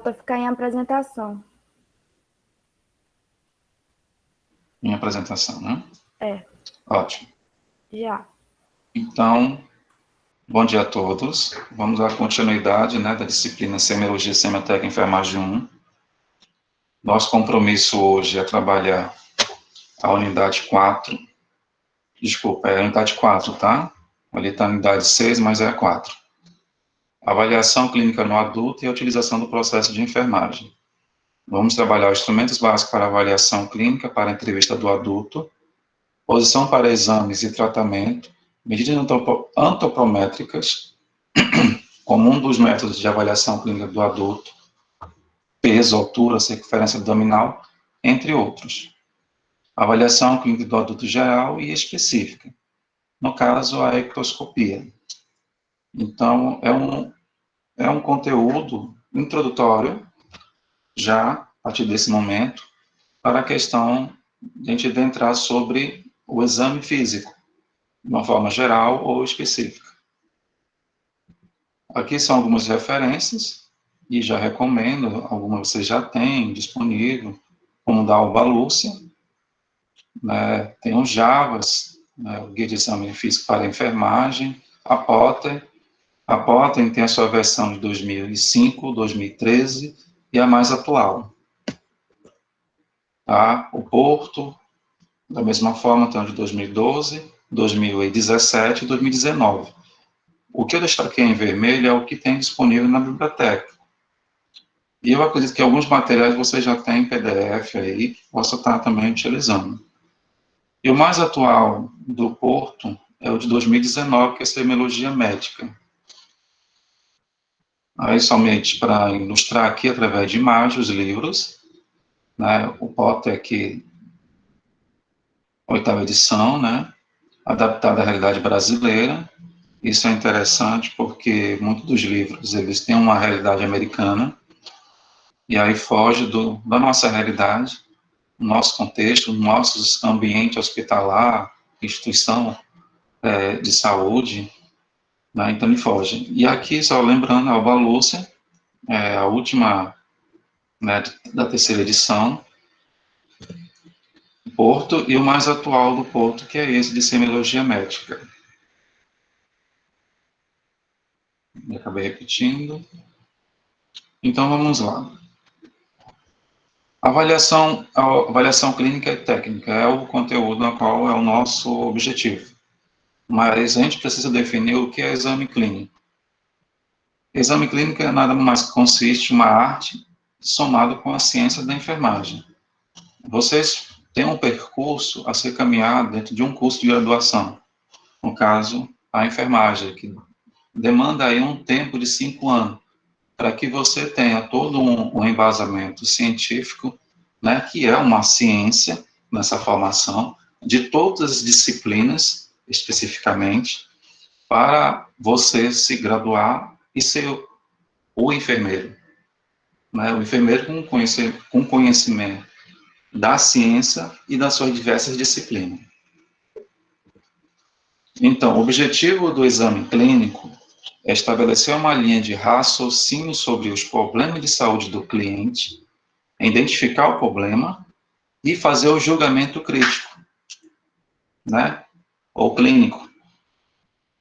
para ficar em apresentação. Em apresentação, né? É, Ótimo. já. Então, bom dia a todos. Vamos dar continuidade, né, da disciplina Semiologia Semiotécnica Enfermagem 1. Nosso compromisso hoje é trabalhar a unidade 4. Desculpa, é a unidade 4, tá? Ali está a unidade 6, mas é a 4. Avaliação clínica no adulto e a utilização do processo de enfermagem. Vamos trabalhar os instrumentos básicos para avaliação clínica para a entrevista do adulto, posição para exames e tratamento, medidas antropométricas, como um dos métodos de avaliação clínica do adulto, peso, altura, circunferência abdominal, entre outros. Avaliação clínica do adulto geral e específica, no caso, a ectoscopia. Então, é um conteúdo introdutório, já a partir desse momento, para a questão de a gente adentrar sobre o exame físico, de uma forma geral ou específica. Aqui são algumas referências, e já recomendo, algumas vocês já têm disponível, como da Alba Lúcia, né, tem os Javas, né, o Guia de Exame Físico para a Enfermagem, a Potter tem a sua versão de 2005, 2013 e a mais atual. Tá? O Porto, da mesma forma, tem o de 2012, 2017 e 2019. O que eu destaquei em vermelho é o que tem disponível na biblioteca. E eu acredito que alguns materiais você já tem em PDF aí, que possa estar também utilizando. E o mais atual do Porto é o de 2019, que é a Semiologia Médica. Aí, somente para ilustrar aqui, através de imagens, os livros, né, o Potter aqui, oitava edição, né, adaptada à realidade brasileira. Isso é interessante porque muitos dos livros, eles têm uma realidade americana, e aí foge da nossa realidade, nosso contexto, nosso ambiente hospitalar, instituição de saúde, né, então ele foge. E aqui, só lembrando, a Alba Lúcia, a última, né, da terceira edição, Porto, e o mais atual do Porto, que é esse de Semiologia Médica. Eu acabei repetindo. Então, vamos lá. A avaliação clínica e técnica é o conteúdo na qual é o nosso objetivo. Mas a gente precisa definir o que é exame clínico. Exame clínico é nada mais que consiste em uma arte somada com a ciência da enfermagem. Vocês têm um percurso a ser caminhado dentro de um curso de graduação. No caso, a enfermagem, que demanda aí um tempo de 5 anos, para que você tenha todo um embasamento científico, né, que é uma ciência nessa formação, de todas as disciplinas, especificamente, para você se graduar e ser o enfermeiro. Né, o enfermeiro com conhecimento da ciência e das suas diversas disciplinas. Então, o objetivo do exame clínico é estabelecer uma linha de raciocínio sobre os problemas de saúde do cliente, identificar o problema e fazer o julgamento crítico, né? Ou clínico.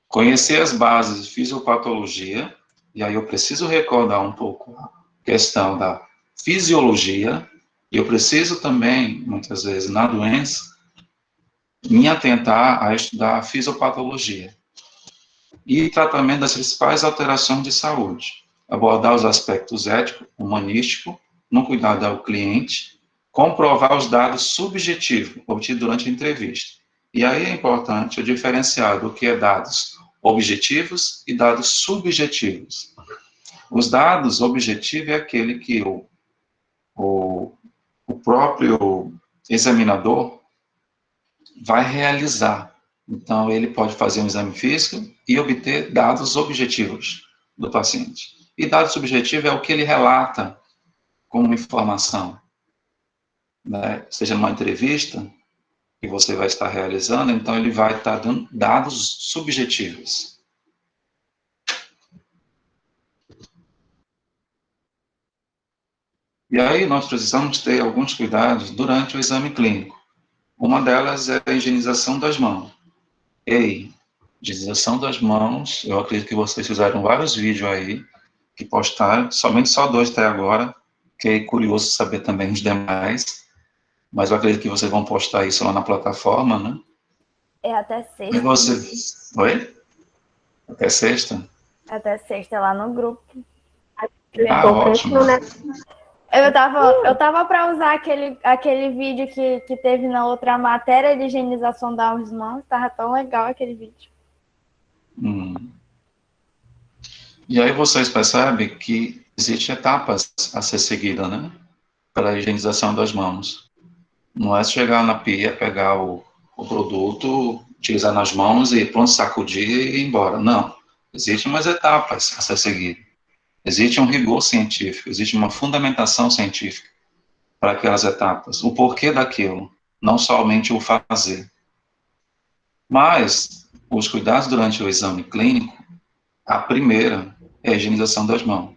Conhecer as bases de fisiopatologia, e aí eu preciso recordar um pouco a questão da fisiologia, e eu preciso também, muitas vezes, na doença, me atentar a estudar a fisiopatologia. E tratamento das principais alterações de saúde. Abordar os aspectos ético, humanístico, no cuidado ao cliente, comprovar os dados subjetivos obtidos durante a entrevista. E aí é importante eu diferenciar do que é dados objetivos e dados subjetivos. Os dados objetivos é aquele que o próprio examinador vai realizar. Então, ele pode fazer um exame físico e obter dados objetivos do paciente. E dado subjetivo é o que ele relata como informação, né? Seja numa entrevista que você vai estar realizando, então ele vai estar dando dados subjetivos. E aí nós precisamos ter alguns cuidados durante o exame clínico. Uma delas é a higienização das mãos. Ei, higienização das mãos, eu acredito que vocês fizeram vários vídeos aí, que postaram, somente só 2 até agora, fiquei curioso saber também os demais, mas eu acredito que vocês vão postar isso lá na plataforma, né? É até E sexta. você... Oi? Até sexta? Até sexta lá no grupo. Ah, ótimo. Eu tava para usar aquele vídeo que teve na outra matéria de higienização das mãos. Tava tão legal aquele vídeo. E aí vocês percebem que existem etapas a ser seguidas, né? Para a higienização das mãos. Não é chegar na pia, pegar o produto, utilizar nas mãos e pronto, sacudir e ir embora. Não. Existem umas etapas a ser seguidas. Existe um rigor científico, existe uma fundamentação científica para aquelas etapas. O porquê daquilo, não somente o fazer. Mas os cuidados durante o exame clínico, a primeira é a higienização das mãos.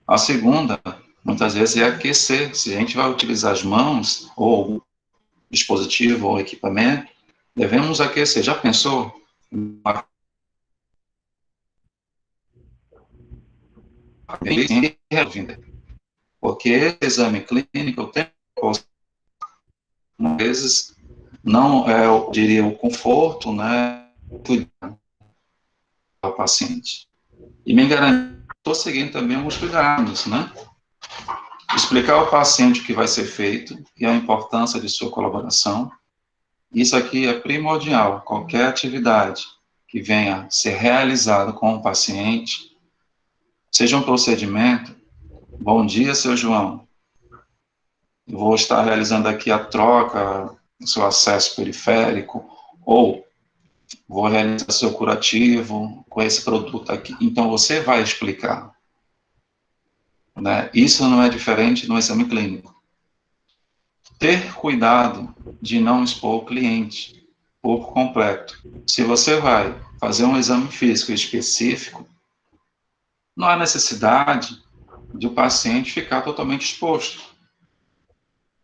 A segunda, muitas vezes, é aquecer. Se a gente vai utilizar as mãos, ou dispositivo, ou equipamento, devemos aquecer. Já pensou? Porque exame clínico, eu tenho, às vezes, não é, eu diria, o conforto, né, do paciente. E me garantir, estou seguindo também alguns cuidados, né? Explicar ao paciente o que vai ser feito e a importância de sua colaboração. Isso aqui é primordial. Qualquer atividade que venha ser realizada com o paciente, seja um procedimento. Bom dia, seu João. Eu vou estar realizando aqui a troca do seu acesso periférico, ou vou realizar seu curativo com esse produto aqui. Então, você vai explicar, né? Isso não é diferente no exame clínico. Ter cuidado de não expor o cliente por completo. Se você vai fazer um exame físico específico, não há necessidade de o paciente ficar totalmente exposto,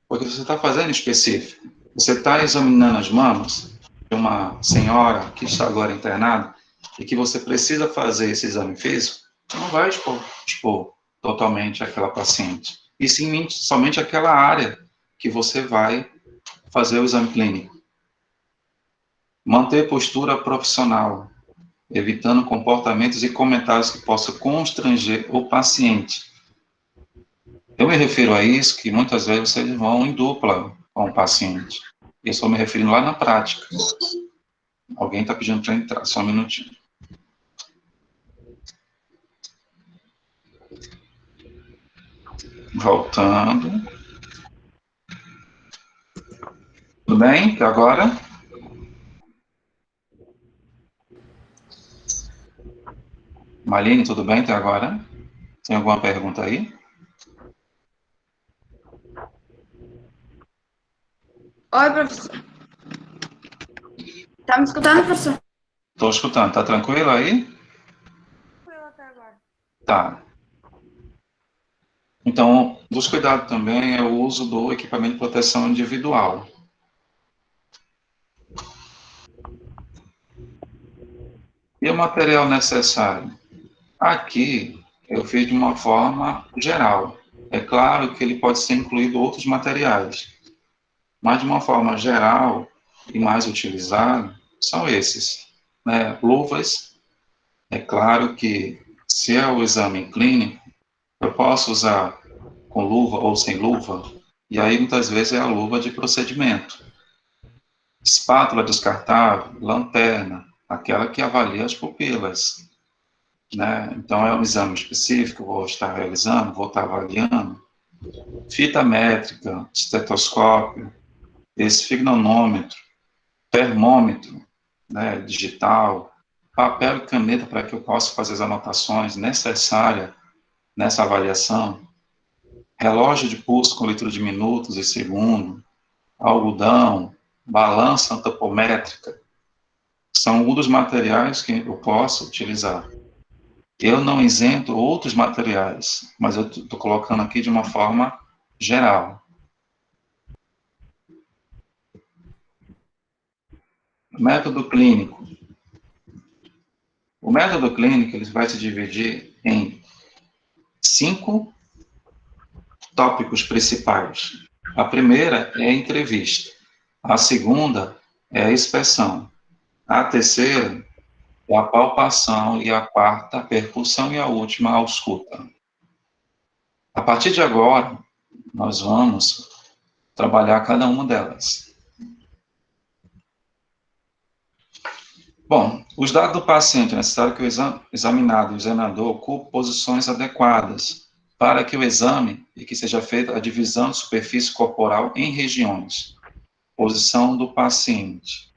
porque você está fazendo específico. Você está examinando as mamas de uma senhora que está agora internada e que você precisa fazer esse exame físico, você não vai expor totalmente aquela paciente, e sim somente aquela área que você vai fazer o exame clínico. Manter postura profissional, evitando comportamentos e comentários que possam constranger o paciente. Eu me refiro a isso que muitas vezes vocês vão em dupla com o paciente. Eu estou me referindo lá na prática. Alguém está pedindo para entrar, só um minutinho. Voltando. Tudo bem? Até agora? Marlene, tudo bem até agora? Tem alguma pergunta aí? Oi, professor. Tá me escutando, professor? Estou escutando. Está tranquilo aí? Tá. Então, dos cuidados também é o uso do equipamento de proteção individual. E o material necessário? Aqui, eu fiz de uma forma geral. É claro que ele pode ser incluído outros materiais, mas de uma forma geral e mais utilizado, são esses, né? Luvas, é claro que se é o exame clínico, eu posso usar com luva ou sem luva, e aí muitas vezes é a luva de procedimento. Espátula descartável, lanterna, aquela que avalia as pupilas, né? Então é um exame específico, vou estar realizando, vou estar avaliando. Fita métrica, estetoscópio, esfigmonômetro, termômetro, né, digital, papel e caneta para que eu possa fazer as anotações necessárias nessa avaliação, relógio de pulso com leitura de minutos e segundos, algodão, balança antropométrica, são um dos materiais que eu posso utilizar. Eu não isento outros materiais, mas eu estou colocando aqui de uma forma geral. Método clínico. O método clínico ele vai se dividir em 5 tópicos principais. A primeira é a entrevista. A segunda é a inspeção. A terceira é a palpação e a quarta, a percussão e a última, a ausculta. A partir de agora, nós vamos trabalhar cada uma delas. Bom, os dados do paciente é necessário que o examinado e o examinador ocupem posições adequadas para que o exame e que seja feita a divisão de superfície corporal em regiões, posição do paciente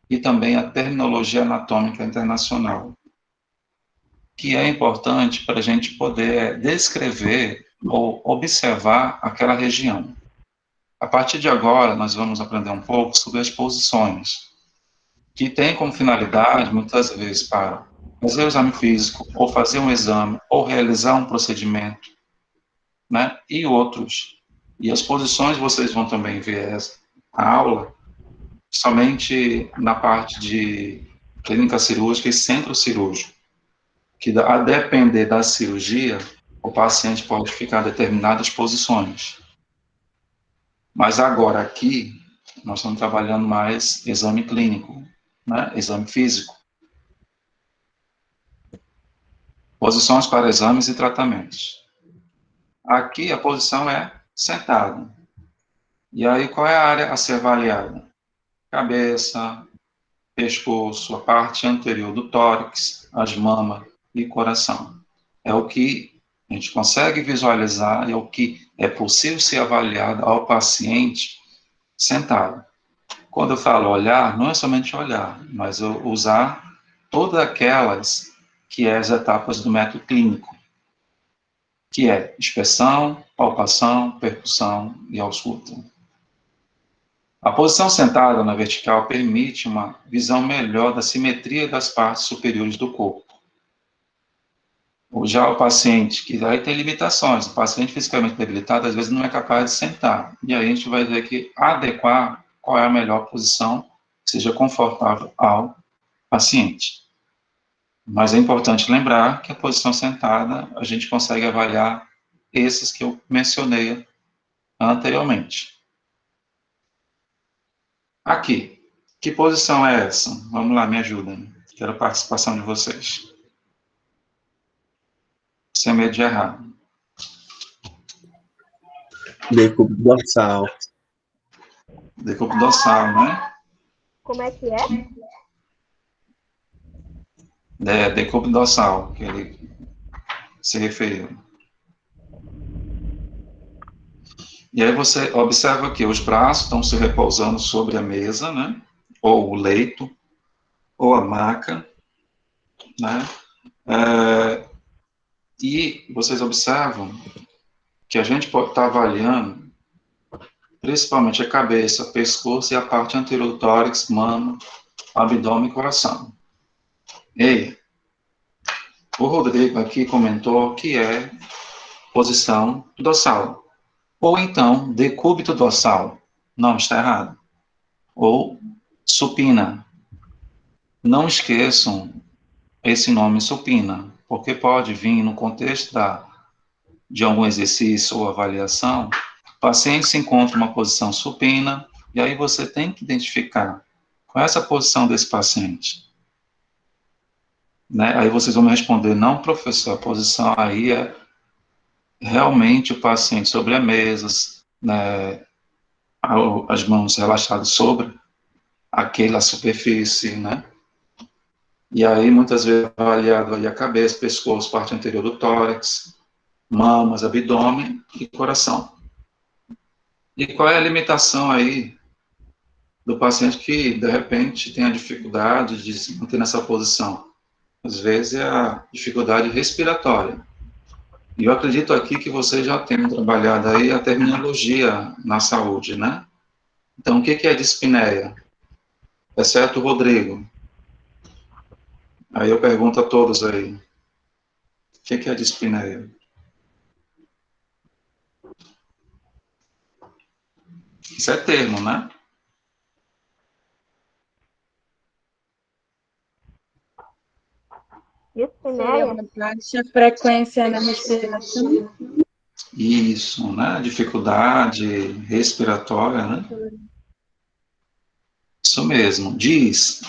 e também a terminologia anatômica internacional, que é importante para a gente poder descrever ou observar aquela região. A partir de agora, nós vamos aprender um pouco sobre as posições, que tem como finalidade, muitas vezes, para fazer o exame físico, ou fazer um exame, ou realizar um procedimento, né, e outros. E as posições vocês vão também ver a aula, somente na parte de clínica cirúrgica e centro cirúrgico, que a depender da cirurgia, o paciente pode ficar em determinadas posições. Mas agora aqui, nós estamos trabalhando mais exame clínico, né, exame físico. Posições para exames e tratamentos. Aqui a posição é sentado. E aí qual é a área a ser avaliada? Cabeça, pescoço, a parte anterior do tórax, as mamas e coração. É o que a gente consegue visualizar, é o que é possível ser avaliado ao paciente sentado. Quando eu falo olhar, não é somente olhar, mas eu usar todas aquelas que é as etapas do método clínico, que é inspeção, palpação, percussão e ausculta. A posição sentada na vertical permite uma visão melhor da simetria das partes superiores do corpo. Já o paciente, que aí tem limitações, o paciente fisicamente debilitado, às vezes não é capaz de sentar. E aí a gente vai ter que adequar qual é a melhor posição que seja confortável ao paciente. Mas é importante lembrar que a posição sentada, a gente consegue avaliar esses que eu mencionei anteriormente. Aqui, que posição é essa? Vamos lá, me ajudem. Quero a participação de vocês. Sem medo de errar. Decúbito dorsal. Decúbito dorsal, né? Como é que é? É, decúbito dorsal, que ele se referiu. E aí você observa que os braços estão se repousando sobre a mesa, né? Ou o leito, ou a maca, né? E vocês observam que a gente pode estar avaliando principalmente a cabeça, pescoço e a parte anterior do tórax, mama, abdômen e coração. E o Rodrigo aqui comentou que é posição dorsal, ou então decúbito dorsal. Não, está errado. Ou supina. Não esqueçam esse nome supina, porque pode vir no contexto de algum exercício ou avaliação, o paciente se encontra em uma posição supina, e aí você tem que identificar qual é essa posição desse paciente. Né? Aí vocês vão me responder, não, professor, a posição aí é realmente o paciente sobre a mesa, né, as mãos relaxadas sobre aquela superfície, né? E aí, muitas vezes, avaliado aí a cabeça, pescoço, parte anterior do tórax, mamas, abdômen e coração. E qual é a limitação aí do paciente que, de repente, tem a dificuldade de se manter nessa posição? Às vezes é a dificuldade respiratória. E eu acredito aqui que vocês já tenham trabalhado aí a terminologia na saúde, né? Então, o que é dispneia? Exceto o Rodrigo. Aí eu pergunto a todos aí. que é a dispneia? Isso é termo, né? Seria Dispneia? uma baixa frequência na respiração. Isso, né? Dificuldade respiratória, né? Isso mesmo. Diz,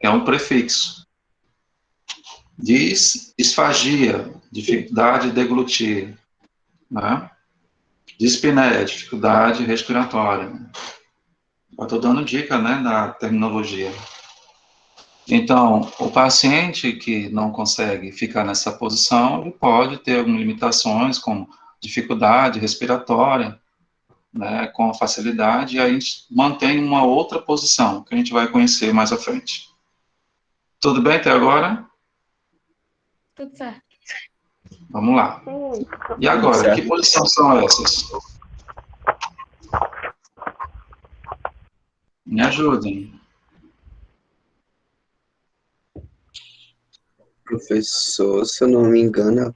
é um prefixo. Diz, disfagia, dificuldade de deglutir, né? Dispneia, dificuldade respiratória. Eu estou dando dica, né, da terminologia. Então, o paciente que não consegue ficar nessa posição, ele pode ter algumas limitações, como dificuldade respiratória, né, com facilidade, e aí a gente mantém uma outra posição, que a gente vai conhecer mais à frente. Tudo bem até agora? Tudo certo. Vamos lá. Sim. E agora, que Certo. posição são essas? Me ajudem. Professor, se eu não me engano,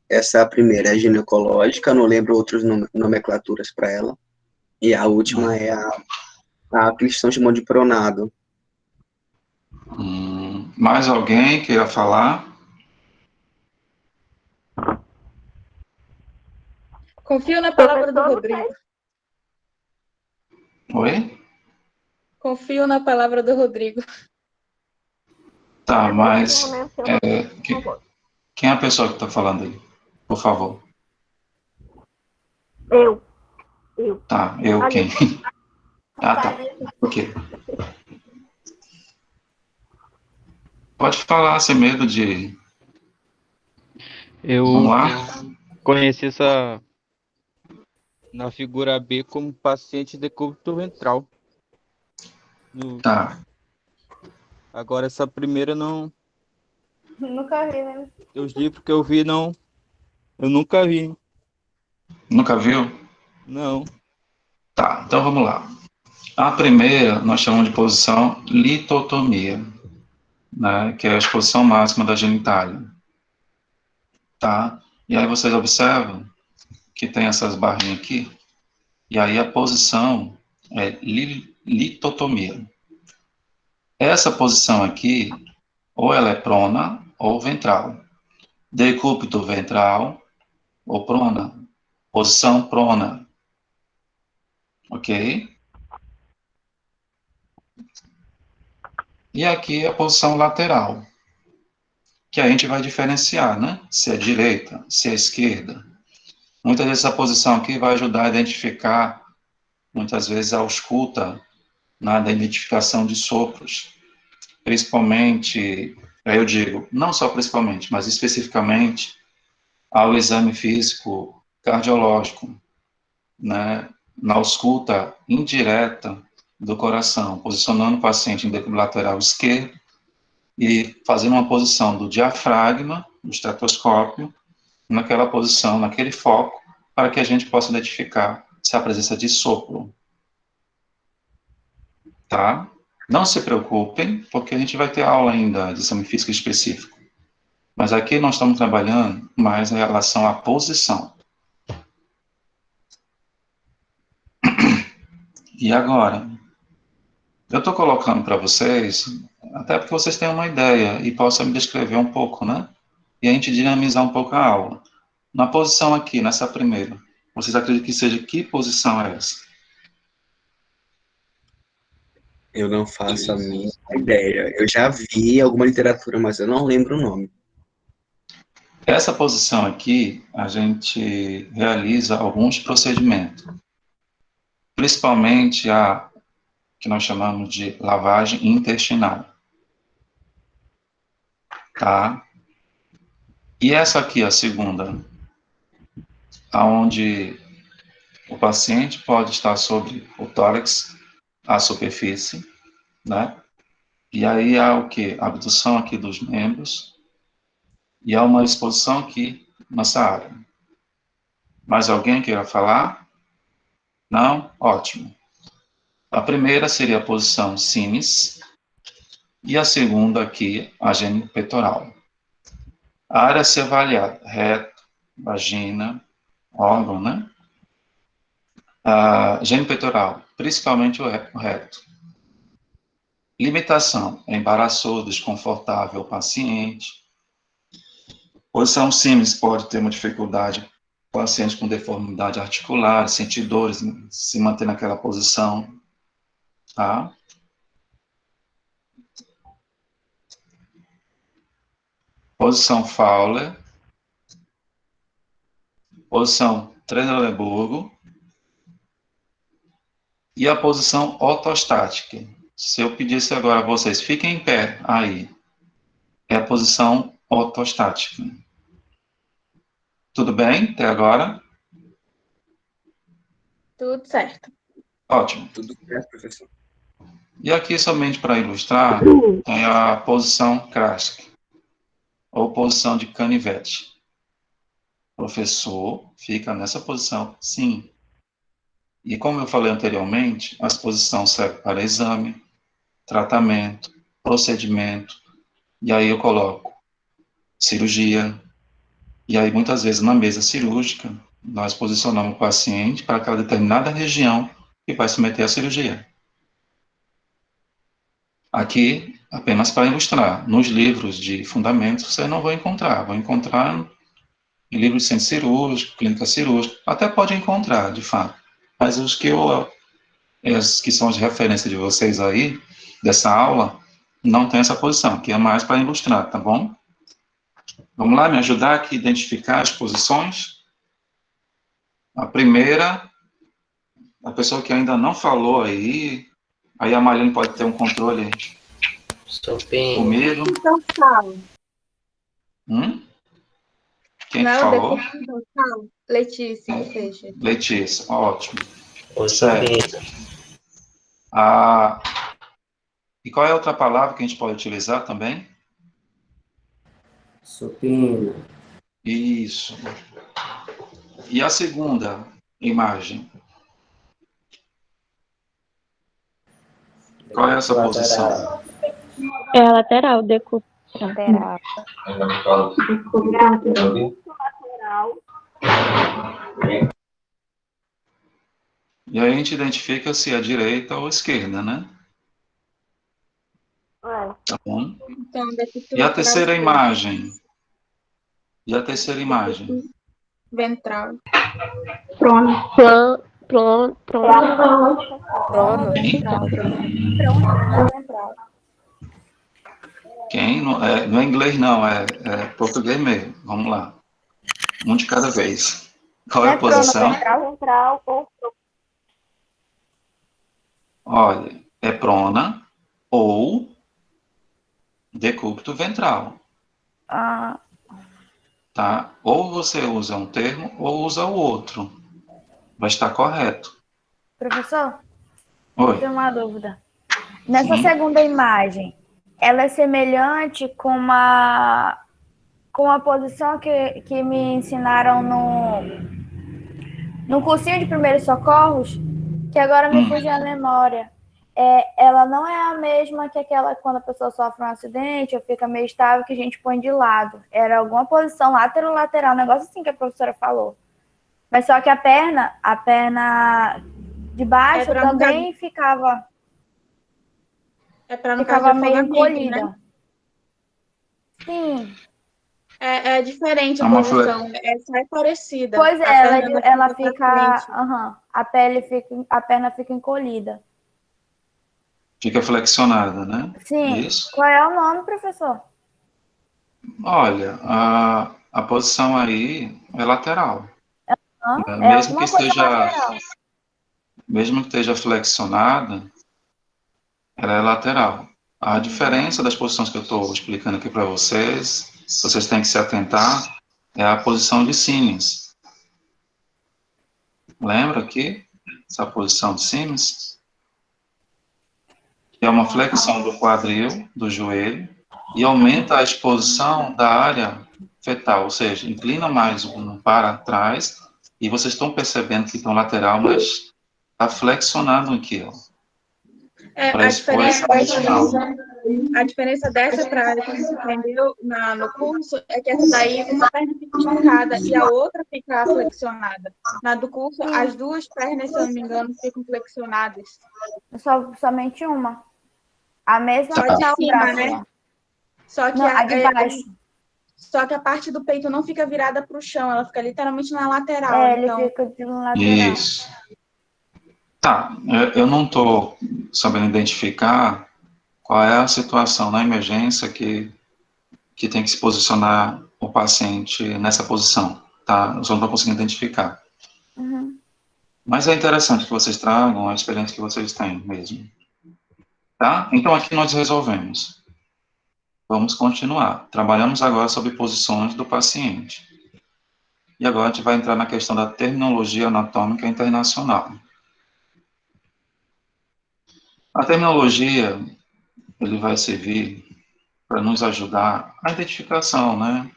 essa primeira é ginecológica, não lembro outras nomenclaturas para ela. E a última é a que eles estão chamando de pronado. Mais alguém queira falar? Confio na palavra do Professor, não Rodrigo. Oi? Confio na palavra do Rodrigo. Tá, Nesse mas momento eu não que- vou. quem é a pessoa que está falando aí? Por favor. Eu. Tá, eu Ali. quem? Ah, tá. Ok. Pode falar, sem medo de... Vamos Eu lá? conheci essa na figura B como paciente decúbito ventral. Tá. Agora essa primeira não, Nunca vi, né? os livros que eu vi não, eu nunca vi, Nunca viu? não. Tá, então vamos lá. A primeira nós chamamos de posição litotomia, né, que é a exposição máxima da genitália. Tá? E aí vocês observam que tem essas barrinhas aqui, e aí a posição é litotomia. Essa posição aqui, ou ela é prona ou ventral. Decúbito ventral ou prona. Posição prona. Ok? E aqui a posição lateral, que a gente vai diferenciar, né? Se é direita, se é esquerda. Muitas vezes a posição aqui vai ajudar a identificar, muitas vezes a ausculta, na da identificação de sopros. Principalmente, aí eu digo, não só principalmente, mas especificamente ao exame físico cardiológico, né? Na ausculta indireta do coração, posicionando o paciente em decúbito lateral esquerdo e fazendo uma posição do diafragma, do estetoscópio, naquela posição, naquele foco, para que a gente possa identificar se há presença de sopro. Tá? Não se preocupem, porque a gente vai ter aula ainda de exame físico específico. Mas aqui nós estamos trabalhando mais em relação à posição. E agora? Eu estou colocando para vocês, até porque vocês tenham uma ideia e possam me descrever um pouco, né? E a gente dinamizar um pouco a aula. Na posição aqui, nessa primeira, vocês acreditam que seja que posição é essa? Eu não faço a mínima ideia. Eu já vi alguma literatura, mas eu não lembro o nome. Essa posição aqui, a gente realiza alguns procedimentos, principalmente a que nós chamamos de lavagem intestinal, tá? E essa aqui, a segunda, aonde o paciente pode estar sobre o tórax, a superfície, né? E aí há o que? A abdução aqui dos membros e há uma exposição aqui nessa área. Mais alguém queira falar? Não? Ótimo. A primeira seria a posição sinis e a segunda aqui, a genipeitoral. A área a ser avaliada, reto, vagina, órgão, né? Gênio peitoral, principalmente o reto. Limitação, é embaraçoso, desconfortável ao paciente. Posição simples pode ter uma dificuldade, paciente com deformidade articular, sentir dores, se manter naquela posição, tá? Posição Fowler, posição Trendelenburgo e a posição ortostática. Se eu pedisse agora a vocês, fiquem em pé aí, é a posição ortostática. Tudo bem até agora? Tudo certo. Ótimo. Tudo certo, professor. E aqui, somente para ilustrar, tem a posição Krask, ou posição de canivete. O professor fica nessa posição, sim. E como eu falei anteriormente, as posições servem para exame, tratamento, procedimento, e aí eu coloco cirurgia, e aí muitas vezes na mesa cirúrgica, nós posicionamos o paciente para aquela determinada região que vai submeter à cirurgia. Aqui, apenas para ilustrar, nos livros de fundamentos você não vai encontrar, vou encontrar em livros de centro cirúrgico, clínica cirúrgica, até pode encontrar, de fato, mas os que que são as referências de vocês aí, dessa aula, não tem essa posição, que é mais para ilustrar, tá bom? Vamos lá, me ajudar aqui a identificar as posições? A primeira, a pessoa que ainda não falou aí a Marlene pode ter um controle comigo. Então, fala. Quem Não, falou? fala. Letícia, que seja. Letícia, ótimo. Certo. E qual é a outra palavra que a gente pode utilizar também? Supino. Isso. E a segunda imagem? Qual é essa posição? É a lateral, decúbito. Lateral. Lateral. E aí a gente identifica se é direita ou esquerda, né? Tá bom? Então, E a terceira imagem? E a terceira imagem? Ventral. Prono. Prono. Quem? Não é inglês, não, é português mesmo. Vamos lá. Um de cada vez. Qual é a posição? Ventral ou Olha, é prona ou decúbito ventral. Tá? Ou você usa um termo ou usa o outro. Vai estar correto. Professor, Oi. tenho uma dúvida. Nessa Sim. segunda imagem, ela é semelhante com a posição que me ensinaram no cursinho de primeiros socorros, que agora me fugiu a memória. Ela não é a mesma que aquela quando a pessoa sofre um acidente ou fica meio estável que a gente põe de lado. Era alguma posição lateral, um negócio assim que a professora falou. Mas só que a perna de baixo também ficava meio encolhida. Né? Sim. É diferente a posição, é parecida. Pois é, ela fica. A perna fica encolhida. Fica flexionada, né? Sim. Isso. Qual é o nome, professor? Olha, a posição aí é lateral. Mesmo que esteja flexionada, ela é lateral. A diferença das posições que eu estou explicando aqui para vocês têm que se atentar, é a posição de Siemens. Lembra aqui? Essa posição de Siemens? Que é uma flexão do quadril, do joelho, e aumenta a exposição da área fetal, ou seja, inclina mais para trás, e vocês estão percebendo que estão lateral, mas está flexionado aqui, ó. A diferença A diferença dessa para que a gente aprendeu no curso é que essa daí, uma perna fica esticada e a outra fica flexionada. Na do curso, as duas pernas, se eu não me engano, ficam flexionadas. Somente uma. A mesma Só que de tá o cima, braço, né? ó. Só que Não, a de baixo. só que a parte do peito não fica virada para o chão, ela fica literalmente na lateral. É, ele Então, fica de um lateral. Isso. Tá, eu não estou sabendo identificar qual é a situação na emergência que tem que se posicionar o paciente nessa posição, tá? Eu só não estou conseguindo identificar. Uhum. Mas é interessante que vocês tragam a experiência que vocês têm mesmo. Tá? Então aqui nós resolvemos. Vamos continuar. Trabalhamos agora sobre posições do paciente. E agora a gente vai entrar na questão da terminologia anatômica internacional. A terminologia, ele vai servir para nos ajudar a identificação, né?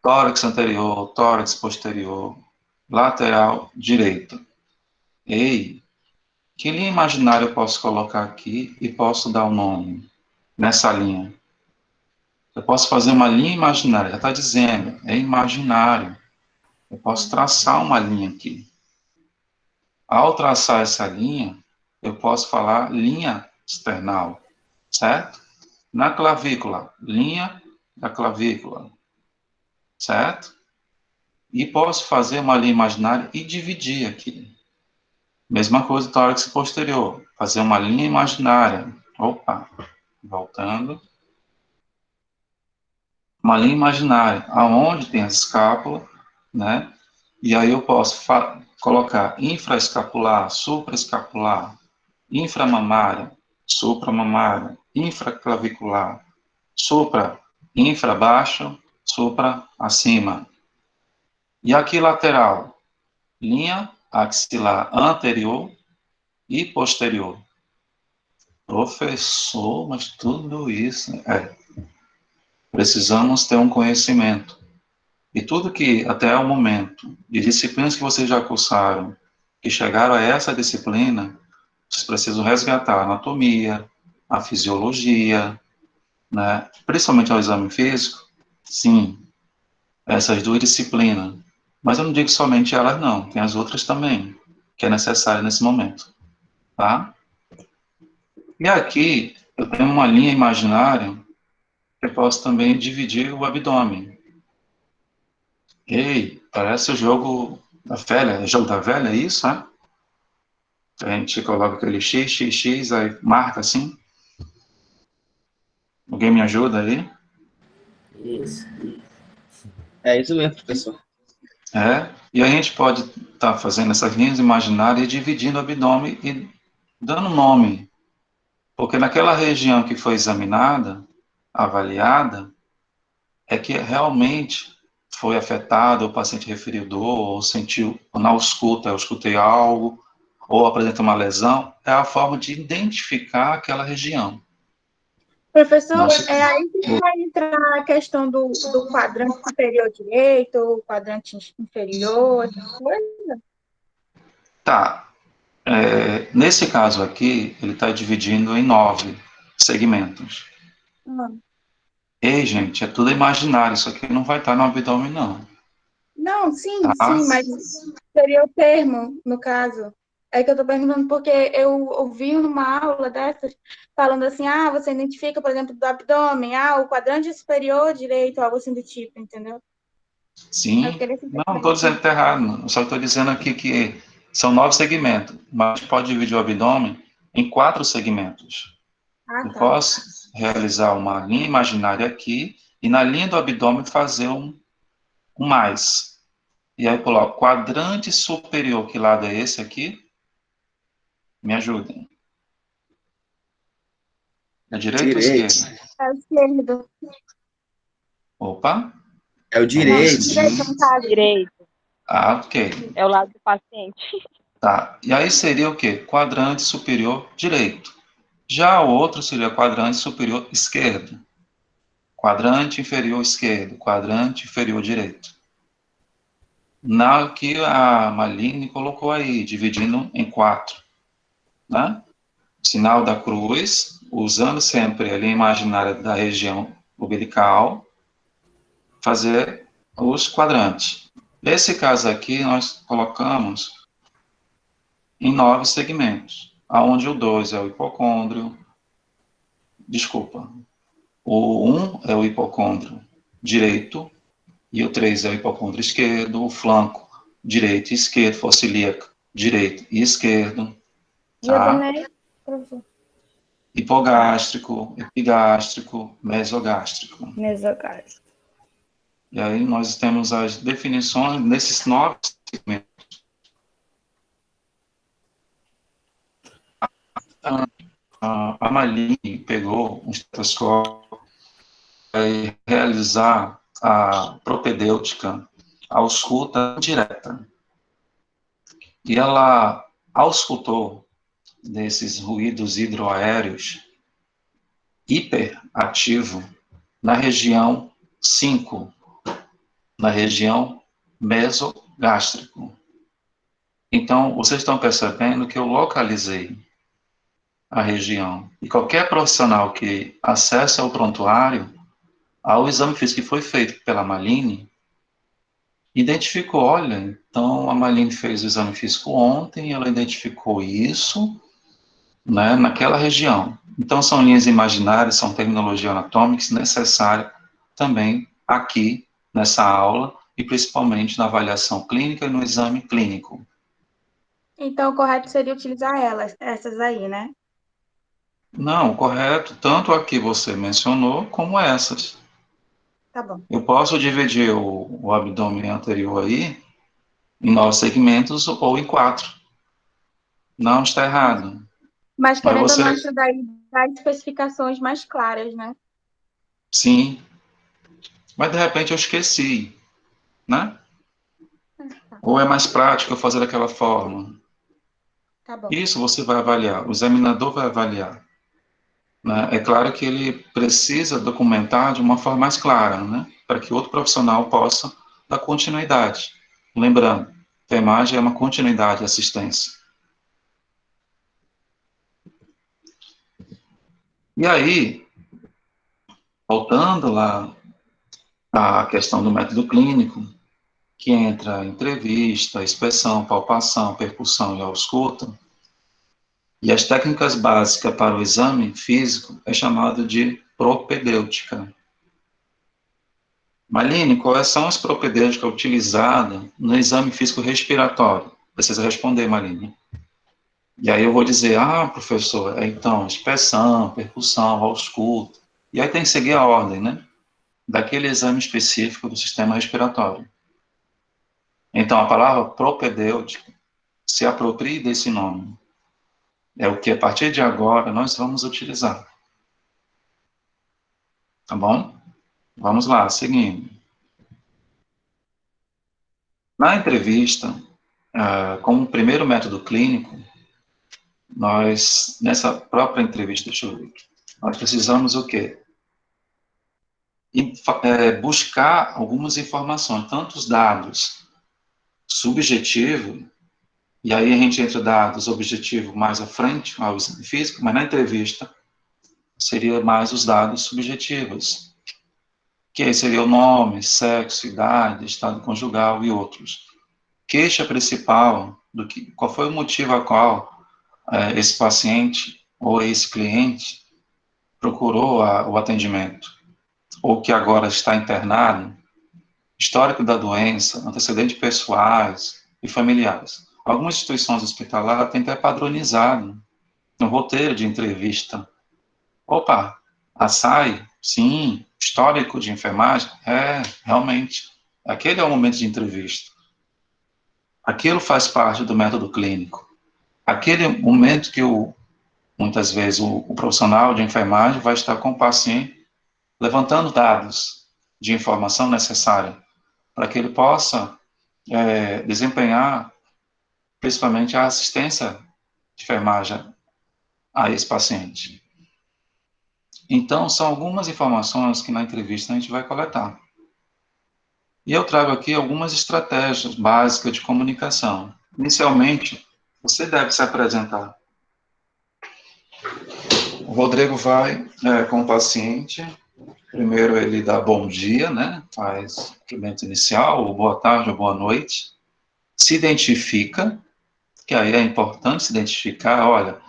Tórax anterior, tórax posterior, lateral direito. Ei, que linha imaginária eu posso colocar aqui e posso dar o nome nessa linha? Eu posso fazer uma linha imaginária, já está dizendo, é imaginário. Eu posso traçar uma linha aqui. Ao traçar essa linha, eu posso falar linha external, certo? Na clavícula, linha da clavícula, certo? E posso fazer uma linha imaginária e dividir aqui. Mesma coisa tórax posterior, fazer uma linha imaginária. Opa, voltando. Uma linha imaginária, aonde tem a escápula, né? E aí eu posso colocar infraescapular, supraescapular, inframamária, supramamária, infraclavicular, supra, infra baixo, supra acima. E aqui lateral, linha axilar anterior e posterior. Professor, mas tudo isso precisamos ter um conhecimento. E tudo que, até o momento, de disciplinas que vocês já cursaram, que chegaram a essa disciplina, vocês precisam resgatar a anatomia, a fisiologia, né? Principalmente ao exame físico, sim, essas duas disciplinas. Mas eu não digo somente elas, não, tem as outras também, que é necessário nesse momento, tá? E aqui, eu tenho uma linha imaginária, que eu posso também dividir o abdômen. Ei, parece o jogo da velha, é jogo da velha, é isso, né? A gente coloca aquele X, X, X, aí marca assim. Alguém me ajuda aí? Isso. É isso mesmo, professor. E a gente pode estar fazendo essas linhas imaginárias e dividindo o abdômen e dando nome. Porque naquela região que foi examinada, avaliada, é que realmente foi afetada, o paciente referiu dor, ou sentiu, ou na ausculta, eu escutei algo, ou apresenta uma lesão, é a forma de identificar aquela região. professor, Nossa. é aí que vai entrar a questão do quadrante superior direito, quadrante inferior, essas coisas? Tá. Nesse caso aqui, ele está dividindo em 9 segmentos. Ei, gente, é tudo imaginário, isso aqui não vai estar no abdômen, não. Não, sim, Tá? sim, mas seria o termo, no caso. É que eu estou perguntando porque eu ouvi numa aula dessas falando assim, você identifica, por exemplo, do abdômen, o quadrante superior direito, algo assim do tipo, entendeu? Eu Sim. queria saber Não estou dizendo que está errado, eu só estou dizendo aqui que são 9 segmentos, mas pode dividir o abdômen em 4 segmentos. Eu tá. posso realizar uma linha imaginária aqui e na linha do abdômen fazer um mais. E aí eu coloco quadrante superior, que lado é esse aqui? Me ajudem. É direito ou esquerdo? É o esquerdo. Opa. É o Não, direito. direito, no caso. Direito. Ok. É o lado do paciente. Tá. E aí seria o quê? Quadrante superior direito. Já o outro seria quadrante superior esquerdo. Quadrante inferior esquerdo. Quadrante inferior direito. Na que a Maline colocou aí, dividindo em 4. Né? Sinal da cruz, usando sempre a linha imaginária da região umbilical, fazer os quadrantes. Nesse caso aqui, nós colocamos em 9 segmentos, onde o 2 é o hipocôndrio, desculpa, o 1 é o hipocôndrio direito, e o 3 é o hipocôndrio esquerdo, o flanco direito e esquerdo, fossíliaco direito e esquerdo, E eu tá? também, professor. Hipogástrico, epigástrico, mesogástrico. Mesogástrico. E aí nós temos as definições nesses 9 segmentos. A Malini pegou um estetoscópio para realizar a propedêutica, a ausculta direta. E ela auscultou desses ruídos hidroaéreos hiperativo na região 5, na região mesogástrico. Então, vocês estão percebendo que eu localizei a região. E qualquer profissional que acesse ao prontuário, ao exame físico que foi feito pela Malini, identificou, olha, então a Malini fez o exame físico ontem, ela identificou isso, né, naquela região. Então, são linhas imaginárias, são terminologia anatômica necessária também aqui, nessa aula, e principalmente na avaliação clínica e no exame clínico. Então, o correto seria utilizar essas aí, né? Não, correto, tanto a que você mencionou, como essas. Tá bom. Eu posso dividir o abdômen anterior aí em 9 segmentos ou em 4. Não está errado. Mas querendo ou você... não, isso daí dá especificações mais claras, né? Sim. Mas de repente eu esqueci, né? Ou é mais prático eu fazer daquela forma. Tá bom. Isso você vai avaliar, o examinador vai avaliar. Né? É claro que ele precisa documentar de uma forma mais clara, né? Para que outro profissional possa dar continuidade. Lembrando, enfermagem é uma continuidade de assistência. E aí, voltando lá à questão do método clínico, que entra entrevista, inspeção, palpação, percussão e ausculta, e as técnicas básicas para o exame físico é chamado de propedêutica. Maline, quais são as propedêuticas utilizadas no exame físico respiratório? Precisa responder, Maline. E aí eu vou dizer, professor, então, inspeção, percussão, ausculta. E aí tem que seguir a ordem, né? Daquele exame específico do sistema respiratório. Então, a palavra propedêutica se aproprie desse nome. É o que, a partir de agora, nós vamos utilizar. Tá bom? Vamos lá, seguindo. Na entrevista, como primeiro método clínico, nós, nessa própria entrevista, deixa eu ver, nós precisamos o quê? Buscar algumas informações, tanto os dados subjetivos, e aí a gente entra dados objetivos mais à frente, ao exame físico, mas na entrevista seria mais os dados subjetivos, que aí seria o nome, sexo, idade, estado conjugal e outros. Queixa principal, qual foi o motivo a qual esse paciente ou esse cliente procurou o atendimento, ou que agora está internado, histórico da doença, antecedentes pessoais e familiares. Algumas instituições hospitalares têm até padronizado no roteiro de entrevista. Opa, a SAI, sim, histórico de enfermagem, realmente, aquele é o momento de entrevista. Aquilo faz parte do método clínico. Aquele momento que muitas vezes o profissional de enfermagem vai estar com o paciente levantando dados de informação necessária para que ele possa desempenhar principalmente a assistência de enfermagem a esse paciente. Então, são algumas informações que na entrevista a gente vai coletar. E eu trago aqui algumas estratégias básicas de comunicação. Inicialmente, você deve se apresentar. Rodrigo vai com o paciente. Primeiro ele dá bom dia, né? Faz o cumprimento inicial, ou boa tarde, ou boa noite. Se identifica, que aí é importante se identificar. Olha,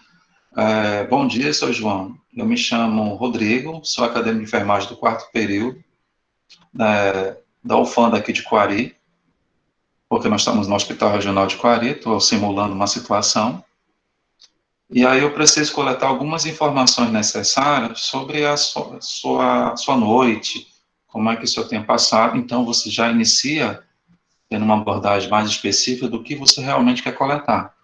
bom dia, sou João. Eu me chamo Rodrigo, sou acadêmico de enfermagem do 4º período, da UFAM aqui de Coari, porque nós estamos no Hospital Regional de Coari, estou simulando uma situação. E aí eu preciso coletar algumas informações necessárias sobre a sua noite, como é que o senhor tem passado. Então, você já inicia tendo uma abordagem mais específica do que você realmente quer coletar.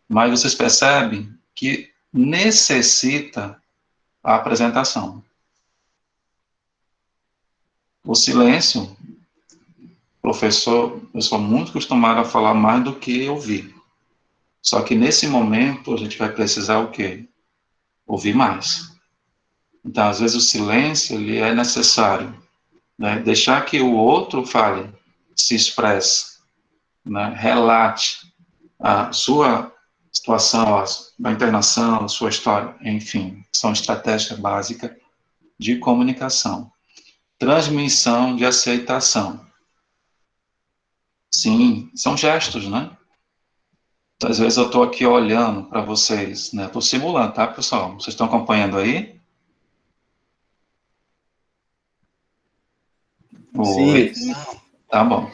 Mas vocês percebem que necessita a apresentação. O silêncio, professor, eu sou muito acostumado a falar mais do que ouvir. Só que nesse momento a gente vai precisar o quê? Ouvir mais. Então, às vezes o silêncio ele é necessário, né? Deixar que o outro fale, se expresse, né? Relate a sua situação, a internação, a sua história, enfim, são estratégias básicas de comunicação. Transmissão de aceitação. Sim, são gestos, né? Às vezes eu estou aqui olhando para vocês, né? Estou simulando, tá, pessoal? Vocês estão acompanhando aí? Oi? Sim. Tá bom.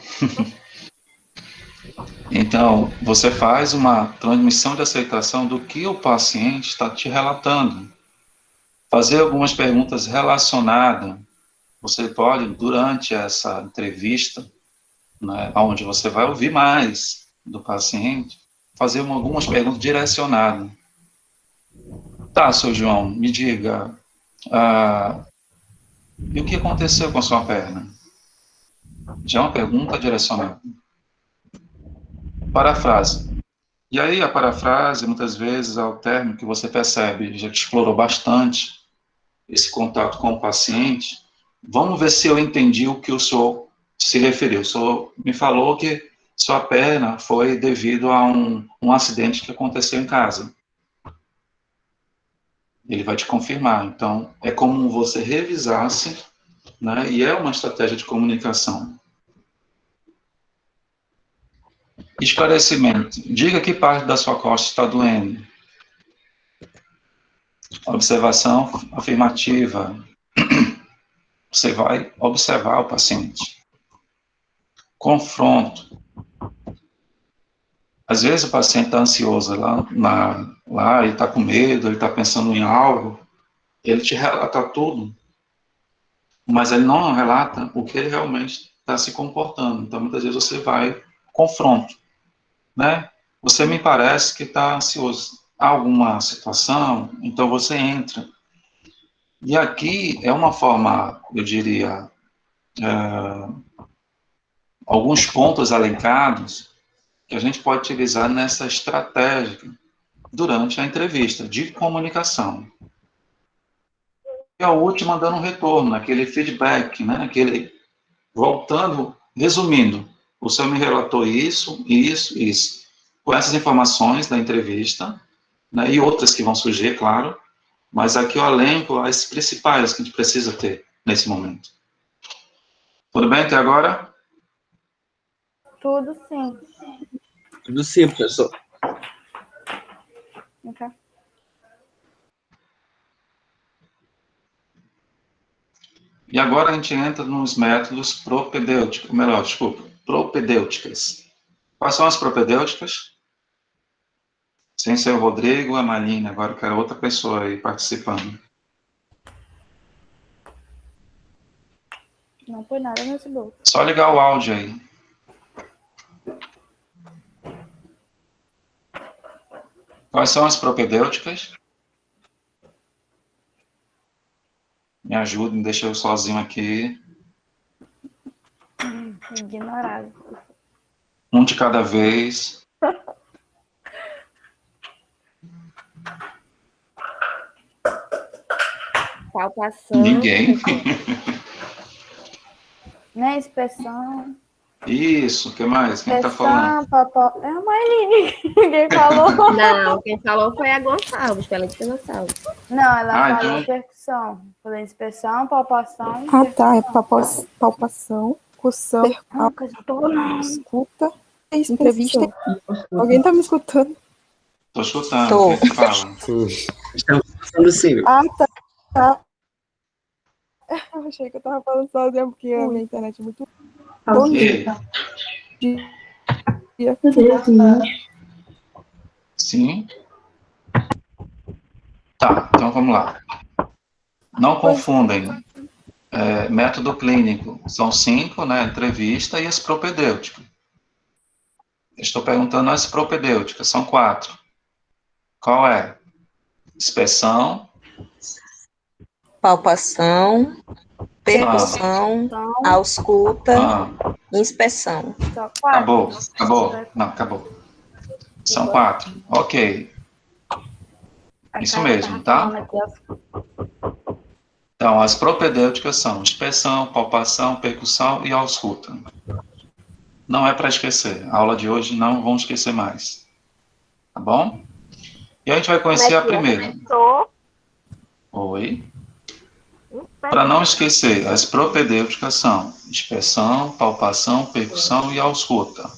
Então, você faz uma transmissão de aceitação do que o paciente está te relatando. Fazer algumas perguntas relacionadas. Você pode, durante essa entrevista, né, onde você vai ouvir mais do paciente, fazer algumas perguntas direcionadas. Tá, seu João, me diga, e o que aconteceu com a sua perna? Já é uma pergunta direcionada. Parafrase. E aí a parafrase, muitas vezes, ao término que você percebe, já que explorou bastante esse contato com o paciente, vamos ver se eu entendi o que o senhor se referiu. O senhor me falou que sua perna foi devido a um acidente que aconteceu em casa. Ele vai te confirmar. Então, é como você revisasse, né, e é uma estratégia de comunicação. Esclarecimento. Diga que parte da sua costa está doendo. Observação afirmativa. Você vai observar o paciente. Confronto. Às vezes o paciente está ansioso lá, ele está com medo, ele está pensando em algo, ele te relata tudo, mas ele não relata o que ele realmente está se comportando. Então, muitas vezes você vai confronto, né? Você me parece que está ansioso. Há alguma situação? Então você entra. E aqui é uma forma, eu diria, alguns pontos elencados que a gente pode utilizar nessa estratégia durante a entrevista de comunicação. E a última dando um retorno, aquele feedback, né? Aquele voltando, resumindo, o senhor me relatou isso, isso, isso. Com essas informações da entrevista, né, e outras que vão surgir, claro, mas aqui eu elenco as principais que a gente precisa ter nesse momento. Tudo bem até agora? Tudo sim. Tudo sim, professor. Ok. E agora a gente entra nos métodos propedêuticos, melhor, desculpa, propedêuticas. Quais são as propedêuticas? Sem ser o Rodrigo, a Marina, agora eu quero outra pessoa aí participando. Não põe nada nesse bolso. Só ligar o áudio aí. Quais são as propedêuticas? Me ajudem, deixa eu sozinho aqui. Ignorado. Um de cada vez. Palpação. Ninguém. Né? Inspeção. Isso, o que mais? Quem tá falando? Inspeção, É a Maíline. Quem falou? Não, quem falou foi a Gonçalves, pela de Gonçalves. Não, ela Ah, falou então, percussão. Falei inspeção, palpação. Ah, tá. É percussão. palpação, cursão, Não, que eu tô não. escuta e entrevista. Alguém tá me escutando? tô escutando, Tô. quem fala? Estamos falando sim. Ah, tá. Eu achei que eu tava falando sozinha, porque a minha internet é muito... Bom Ei, dia. sim? Tá, então vamos lá. Não confundem. Método clínico são 5, né? Entrevista e as propedêuticas. Estou perguntando as propedêuticas, são 4. Qual é? Inspeção, Palpação, percussão, ausculta, inspeção. Só 4. Não, acabou. São 4. Ok. Isso mesmo, tá? Então, as propedêuticas são inspeção, palpação, percussão e ausculta. Não é para esquecer. A aula de hoje não vão esquecer mais. Tá bom? E a gente vai conhecer a primeira. Oi? Para não esquecer, as propedêuticas são inspeção, palpação, percussão e ausculta.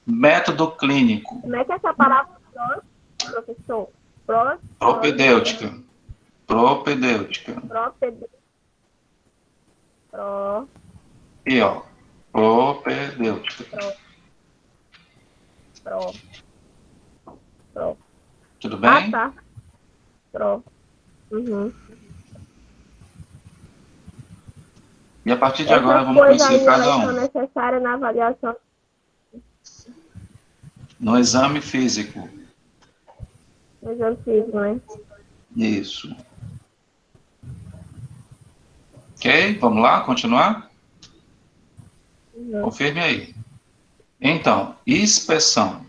Método clínico. Como é que é essa palavra, professor? Propedêutica. Propedêutica. E ó, propedêutica. Tudo bem? Ah, tá. Uhum. E a partir de agora vamos conhecer cada um. Necessária na avaliação. No exame físico. No exame físico, né? Isso. Ok? Vamos lá, continuar? Confirme aí. Então, inspeção.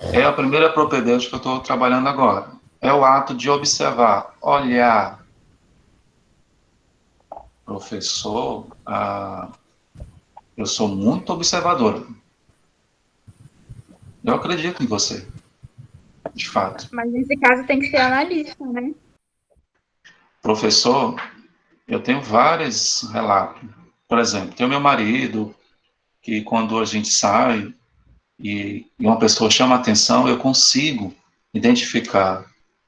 É a primeira propedêutica que eu estou trabalhando agora. É o ato de observar, olhar. Professor, eu sou muito observador. Eu acredito em você. De fato. Mas nesse caso tem que ser analista, né? Professor, eu tenho vários relatos. Por exemplo, tem o meu marido, que quando a gente sai e uma pessoa chama a atenção, eu consigo identificar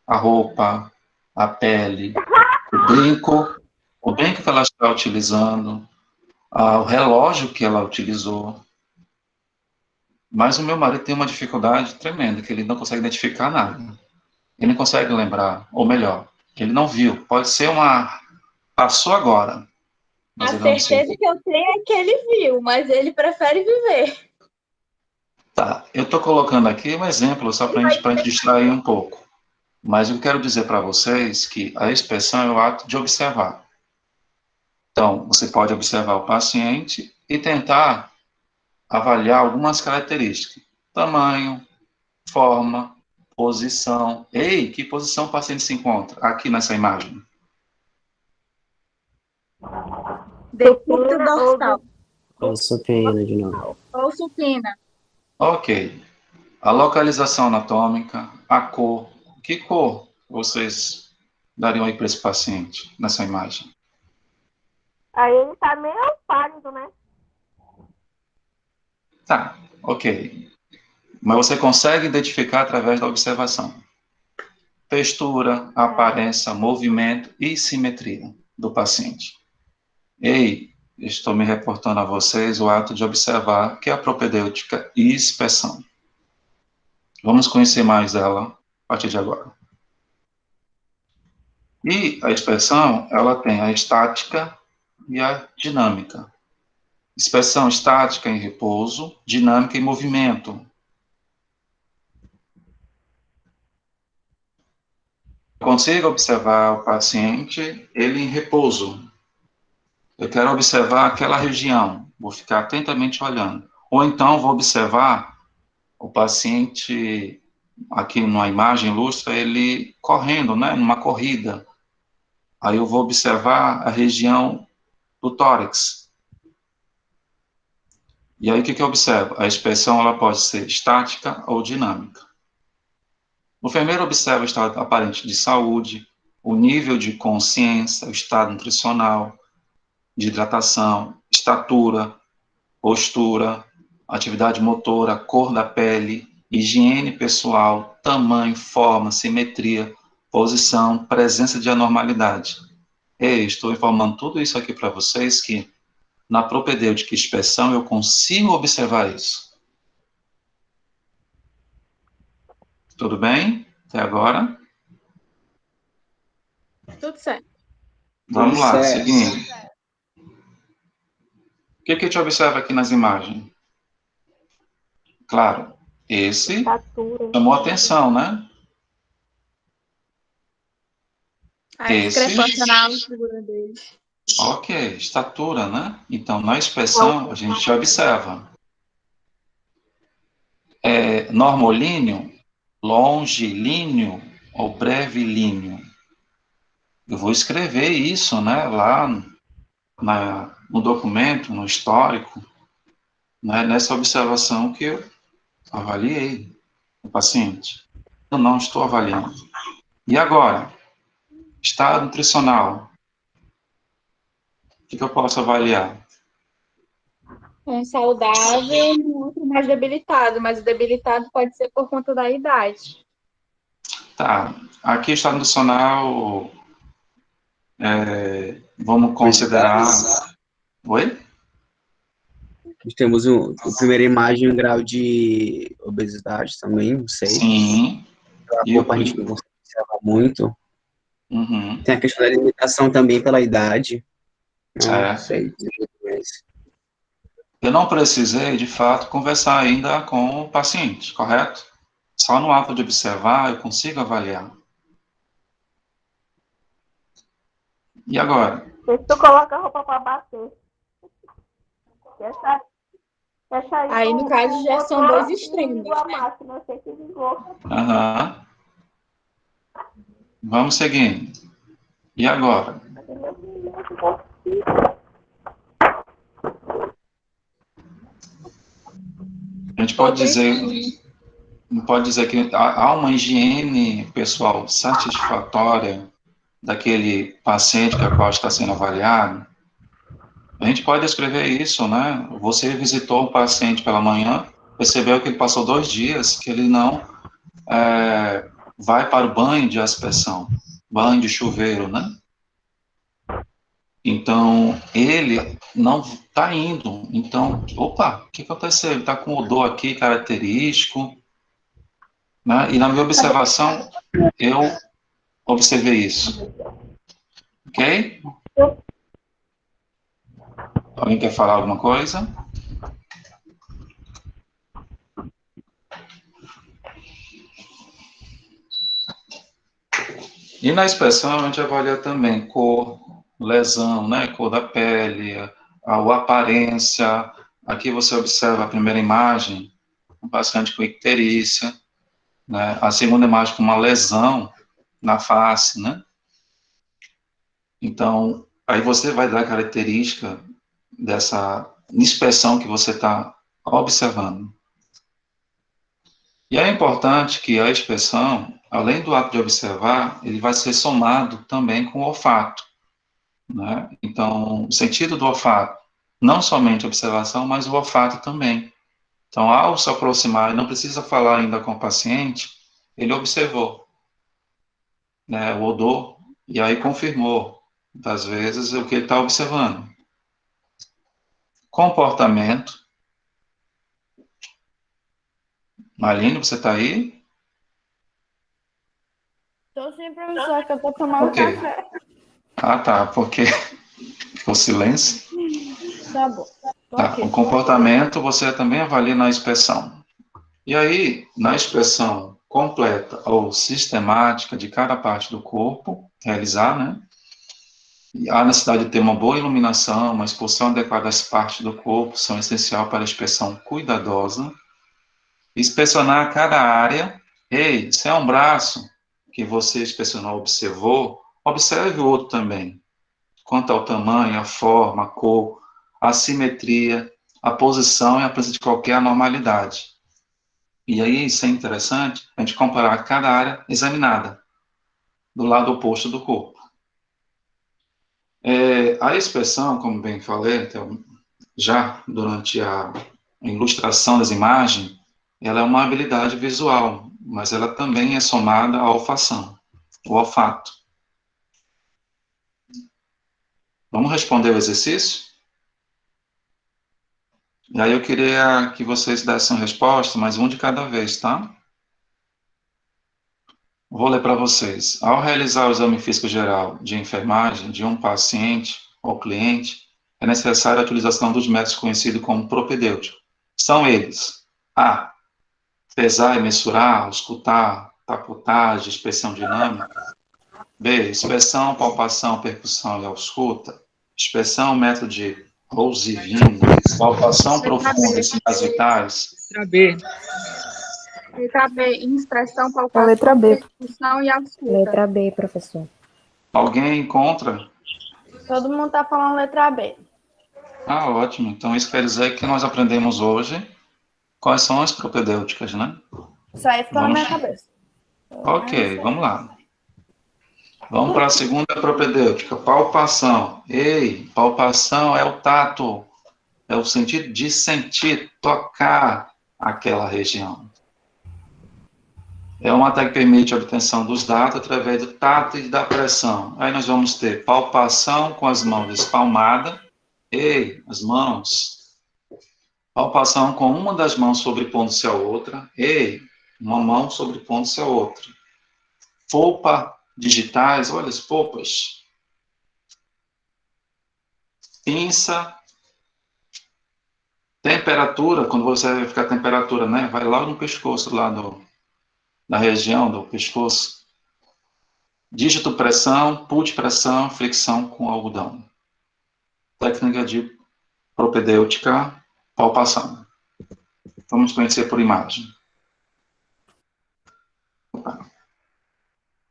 a roupa, a pele, o brinco que ela está utilizando, o relógio que ela utilizou. Mas o meu marido tem uma dificuldade tremenda, que ele não consegue identificar nada. Ele não consegue lembrar, ou melhor, ele não viu. Pode ser passou agora. A certeza que eu tenho é que ele viu, mas ele prefere viver. Tá, eu estou colocando aqui um exemplo só para a gente distrair um pouco. Mas eu quero dizer para vocês que a inspeção é o ato de observar. Então, você pode observar o paciente e tentar avaliar algumas características. Tamanho, forma, posição. Ei, que posição o paciente se encontra aqui nessa imagem? Decúbito dorsal. Ou supina de novo. Ou supina. Ok. A localização anatômica, a cor. Que cor vocês dariam aí para esse paciente nessa imagem? Aí ele tá meio pálido, né? Tá, ok. Mas você consegue identificar através da observação. Textura, aparência, movimento e simetria do paciente. Ei, estou me reportando a vocês o ato de observar, que é a propedêutica e inspeção. Vamos conhecer mais dela a partir de agora. E a inspeção, ela tem a estática e a dinâmica. Inspeção estática em repouso, dinâmica em movimento. Consigo observar o paciente, ele em repouso. Eu quero observar aquela região, vou ficar atentamente olhando. Ou então vou observar o paciente, aqui numa imagem ilustra, ele correndo, né, numa corrida. Aí eu vou observar a região do tórax. E aí, o que eu observo? A expressão ela pode ser estática ou dinâmica. O enfermeiro observa o estado aparente de saúde, o nível de consciência, o estado nutricional, de hidratação, estatura, postura, atividade motora, cor da pele, higiene pessoal, tamanho, forma, simetria, posição, presença de anormalidade. Ei, estou informando tudo isso aqui para vocês que na propedêutica e expressão eu consigo observar isso. Tudo bem? Até agora? Tudo certo. Vamos lá, certo. seguindo. O que a gente observa aqui nas imagens? Claro, esse chamou atenção, né? A discrepância na altura dele. Ok, estatura, né? Então, na expressão, a gente observa. Normolíneo, longilíneo ou brevilíneo. Eu vou escrever isso, né, lá no documento, no histórico, né, nessa observação que eu avaliei o paciente. Eu não estou avaliando. E agora? Estado nutricional. O que eu posso avaliar? Um saudável e um outro mais debilitado, mas o debilitado pode ser por conta da idade. Tá, aqui estado nutricional, vamos considerar... Oi? Temos a primeira imagem, um grau de obesidade também, não sei. Sim. A roupa a gente não consegue observar muito. Uhum. Tem a questão da limitação também pela idade. Não Certo. sei dizer mais. Eu não precisei, de fato, conversar ainda com o paciente, correto? Só no ato de observar eu consigo avaliar. E agora? Se tu coloca a roupa para bater. Aí, no caso, já são dois extremos, né? Máquina, sei que ligou. Aham. Vamos seguindo. E agora? A gente pode dizer que há uma higiene pessoal satisfatória daquele paciente que a qual está sendo avaliado. A gente pode descrever isso, né? Você visitou o paciente pela manhã, percebeu que ele passou 2 dias, que ele não vai para o banho de aspersão, banho de chuveiro, né? Então, ele não está indo. Então, opa, o que aconteceu? Ele está com odor aqui característico, né? E na minha observação, eu observei isso. Ok? Alguém quer falar alguma coisa? E na expressão, a gente avalia também cor, lesão, né? Cor da pele, a aparência. Aqui você observa a primeira imagem, um paciente com icterícia, né? A segunda imagem com uma lesão na face, né? Então, aí você vai dar a característica dessa inspeção que você está observando. E é importante que a inspeção, além do ato de observar, ele vai ser somado também com o olfato, né? Então, o sentido do olfato, não somente a observação, mas o olfato também. Então, ao se aproximar, não precisa falar ainda com o paciente, ele observou, né, o odor, e aí confirmou, das vezes, o que ele está observando. Comportamento. Maline, você está aí? Estou sim, professor, que eu estou tomando café. Ah, tá, porque ficou silêncio. Tá bom. Tá, o comportamento você também avalia na inspeção. E aí, na inspeção completa ou sistemática de cada parte do corpo, realizar, né? E há necessidade de ter uma boa iluminação, uma exposição adequada das partes do corpo, são essencial para a inspeção cuidadosa. Inspecionar cada área. Ei, se é um braço que você inspecionou, observou, observe o outro também. Quanto ao tamanho, a forma, a cor, a simetria, a posição e a presença de qualquer anormalidade. E aí, isso é interessante, a gente comparar cada área examinada, do lado oposto do corpo. A inspeção, como bem falei, então, já durante a ilustração das imagens, ela é uma habilidade visual, mas ela também é somada à olfação, o olfato. Vamos responder o exercício? E aí eu queria que vocês dessem resposta, mas um de cada vez, tá? Vou ler para vocês. Ao realizar o exame físico geral de enfermagem de um paciente ou cliente, é necessária a utilização dos métodos conhecidos como propedêutico. São eles: A. Pesar e mensurar, auscultar, tapotagem, inspeção dinâmica. B. Inspeção, palpação, percussão e ausculta. Inspeção, método de Rosivini, palpação profunda e sinais vitais. Letra B. Letra B, inspeção, A palpação, letra B. percussão e ausculta. Letra B, professor. Alguém contra? Todo mundo tá falando letra B. Ah, ótimo. Então, isso quer dizer que nós aprendemos hoje quais são as propedêuticas, né? Isso aí ficou na minha cabeça. Ok, vamos lá. Vamos para a segunda propedêutica, palpação. Ei, palpação é o tato, é o sentido de sentir, tocar aquela região. É uma técnica que permite a obtenção dos dados através do tato e da pressão. Aí nós vamos ter palpação com as mãos espalmadas. Ei, as mãos. Palpação com uma das mãos sobrepondo-se à outra. Ei, uma mão sobrepondo-se à outra. Polpa digitais, olha as polpas. Pinça. Temperatura, quando você vai ficar a temperatura, né? Vai lá no pescoço, lá na região do pescoço. Dígito pressão, pulso pressão, flexão com algodão. Técnica de propedêutica, palpação. Vamos conhecer por imagem.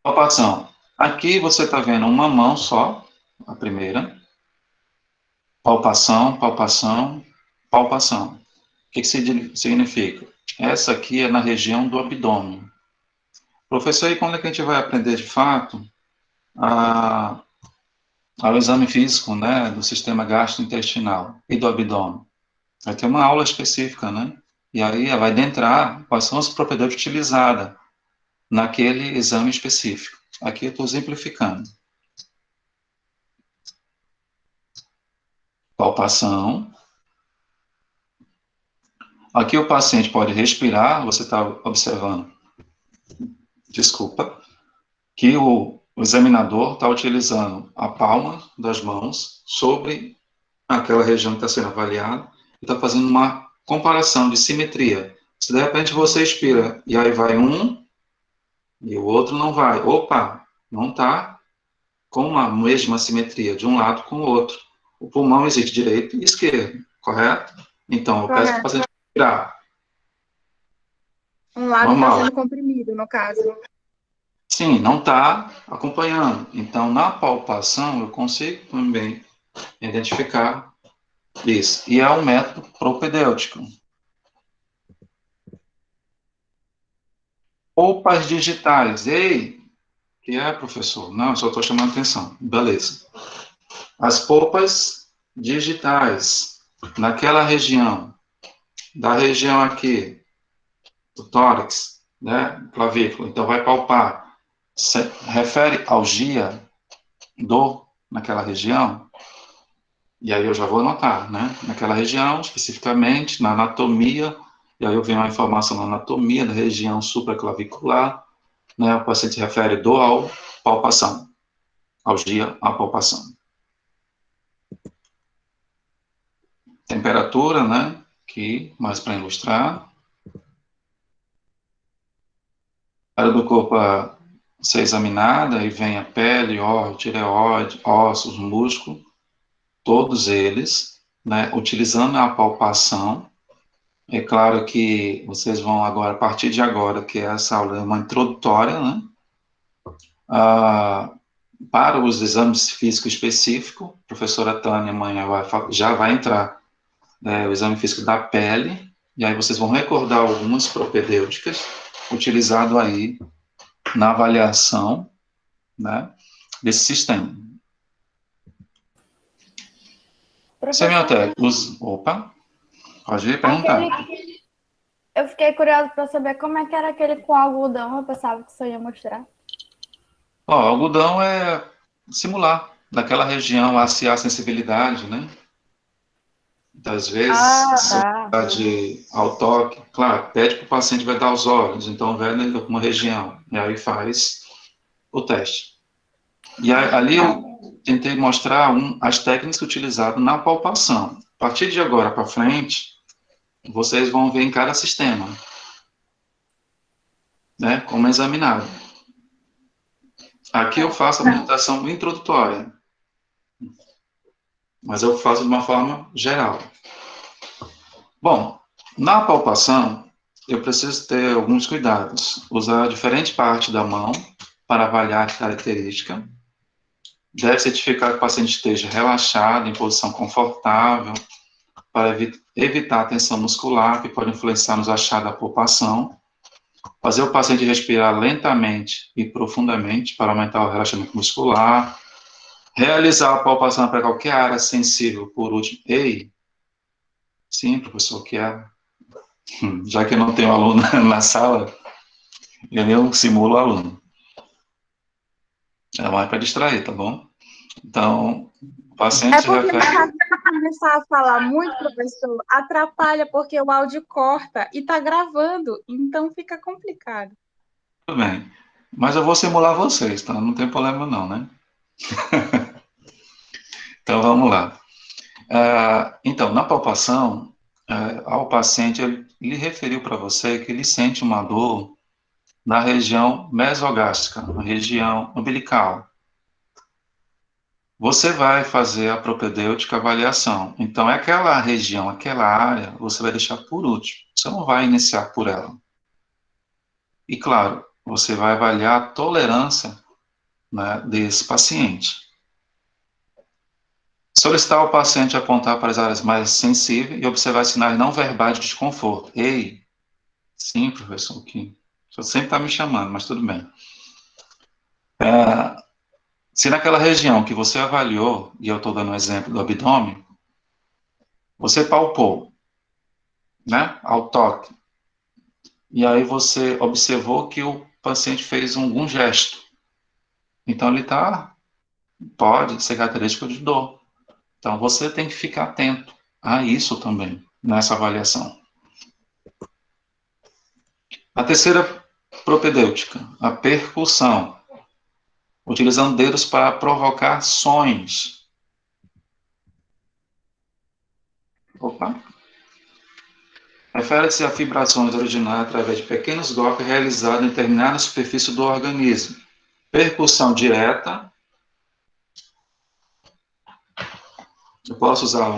Palpação. Aqui você está vendo uma mão só, a primeira. Palpação, palpação, palpação. O que significa? Essa aqui é na região do abdômen. Professor, e quando é que a gente vai aprender de fato ao exame físico, né, do sistema gastrointestinal e do abdômen? Vai ter uma aula específica, né? E aí vai adentrar quais são as propriedades utilizadas naquele exame específico. Aqui eu estou exemplificando. Palpação. Aqui o paciente pode respirar, você está observando, desculpa, que o examinador está utilizando a palma das mãos sobre aquela região que está sendo avaliada e está fazendo uma comparação de simetria. Se de repente você expira e aí vai um e o outro não vai, opa, não está com a mesma simetria de um lado com o outro. O pulmão existe direito e esquerdo, correto? Então, eu peço para o paciente respirar. Um lado está sendo comprimido, no caso. Sim, não está acompanhando. Então, na palpação, eu consigo também identificar isso. E é um método propedêutico. Polpas digitais. Ei, que é, professor? Não, eu só estou chamando atenção. Beleza. As polpas digitais, naquela região, da região aqui, do tórax, né, clavícula. Então, vai palpar. Refere algia, dor naquela região, e aí eu já vou anotar, né? Naquela região, especificamente, na anatomia, e aí eu venho a informação na anatomia da região supraclavicular, né? O paciente refere dor ao palpação, algia à palpação. Temperatura, né? Aqui, mais para ilustrar. A área do corpo ser examinada, e vem a pele, órgão, tireoide, ossos, músculo, todos eles, né, utilizando a palpação. É claro que vocês vão agora, a partir de agora, que essa aula é uma introdutória, né, para os exames físicos específicos, a professora Tânia amanhã já vai entrar o exame físico da pele, e aí vocês vão recordar algumas propedêuticas utilizado aí na avaliação, né, desse sistema. Semiotécnica, opa, pode perguntar. Eu fiquei curiosa para saber como é que era aquele com algodão, eu pensava que você ia mostrar. Algodão é simular, daquela região, a sensibilidade, né? Às vezes, sensibilidade ao toque, claro, pede para o paciente vedar os olhos, então veda uma região, e aí faz o teste. E ali eu tentei mostrar as técnicas utilizadas na palpação. A partir de agora para frente, vocês vão ver em cada sistema, né, como é examinado. Aqui eu faço a apresentação introdutória, mas eu faço de uma forma geral. Bom, na palpação, eu preciso ter alguns cuidados. Usar diferente parte da mão para avaliar a característica. Deve certificar que o paciente esteja relaxado, em posição confortável, para evitar a tensão muscular, que pode influenciar nos achados da palpação. Fazer o paciente respirar lentamente e profundamente para aumentar o relaxamento muscular. Realizar a palpação para qualquer área sensível, por último. Sim, professor, que é. Já que eu não tenho aluno na sala, eu simulo o aluno. É mais para distrair, tá bom? Então, o paciente se refere... Se começar a falar muito, professor, atrapalha porque o áudio corta e está gravando, então fica complicado. Tudo bem. Mas eu vou simular vocês, tá? Não tem problema não, né? Então, vamos lá. Então, na palpação, ao paciente, ele referiu para você que ele sente uma dor na região mesogástrica, na região umbilical. Você vai fazer a propedêutica avaliação. Então, é aquela região, aquela área, você vai deixar por último. Você não vai iniciar por ela. E, claro, você vai avaliar a tolerância, né, desse paciente. Solicitar ao paciente apontar para as áreas mais sensíveis e observar sinais não verbais de desconforto. Sim, professor, que você sempre está me chamando, mas tudo bem. Se naquela região que você avaliou, e eu estou dando um exemplo do abdômen, você palpou, né, ao toque, e aí você observou que o paciente fez algum gesto. Então, ele pode ser característico de dor. Então, você tem que ficar atento a isso também, nessa avaliação. A terceira propedêutica, a percussão, utilizando dedos para provocar sons. Refere-se a vibrações originais através de pequenos golpes realizados em determinada superfície do organismo. Percussão direta. Eu posso usar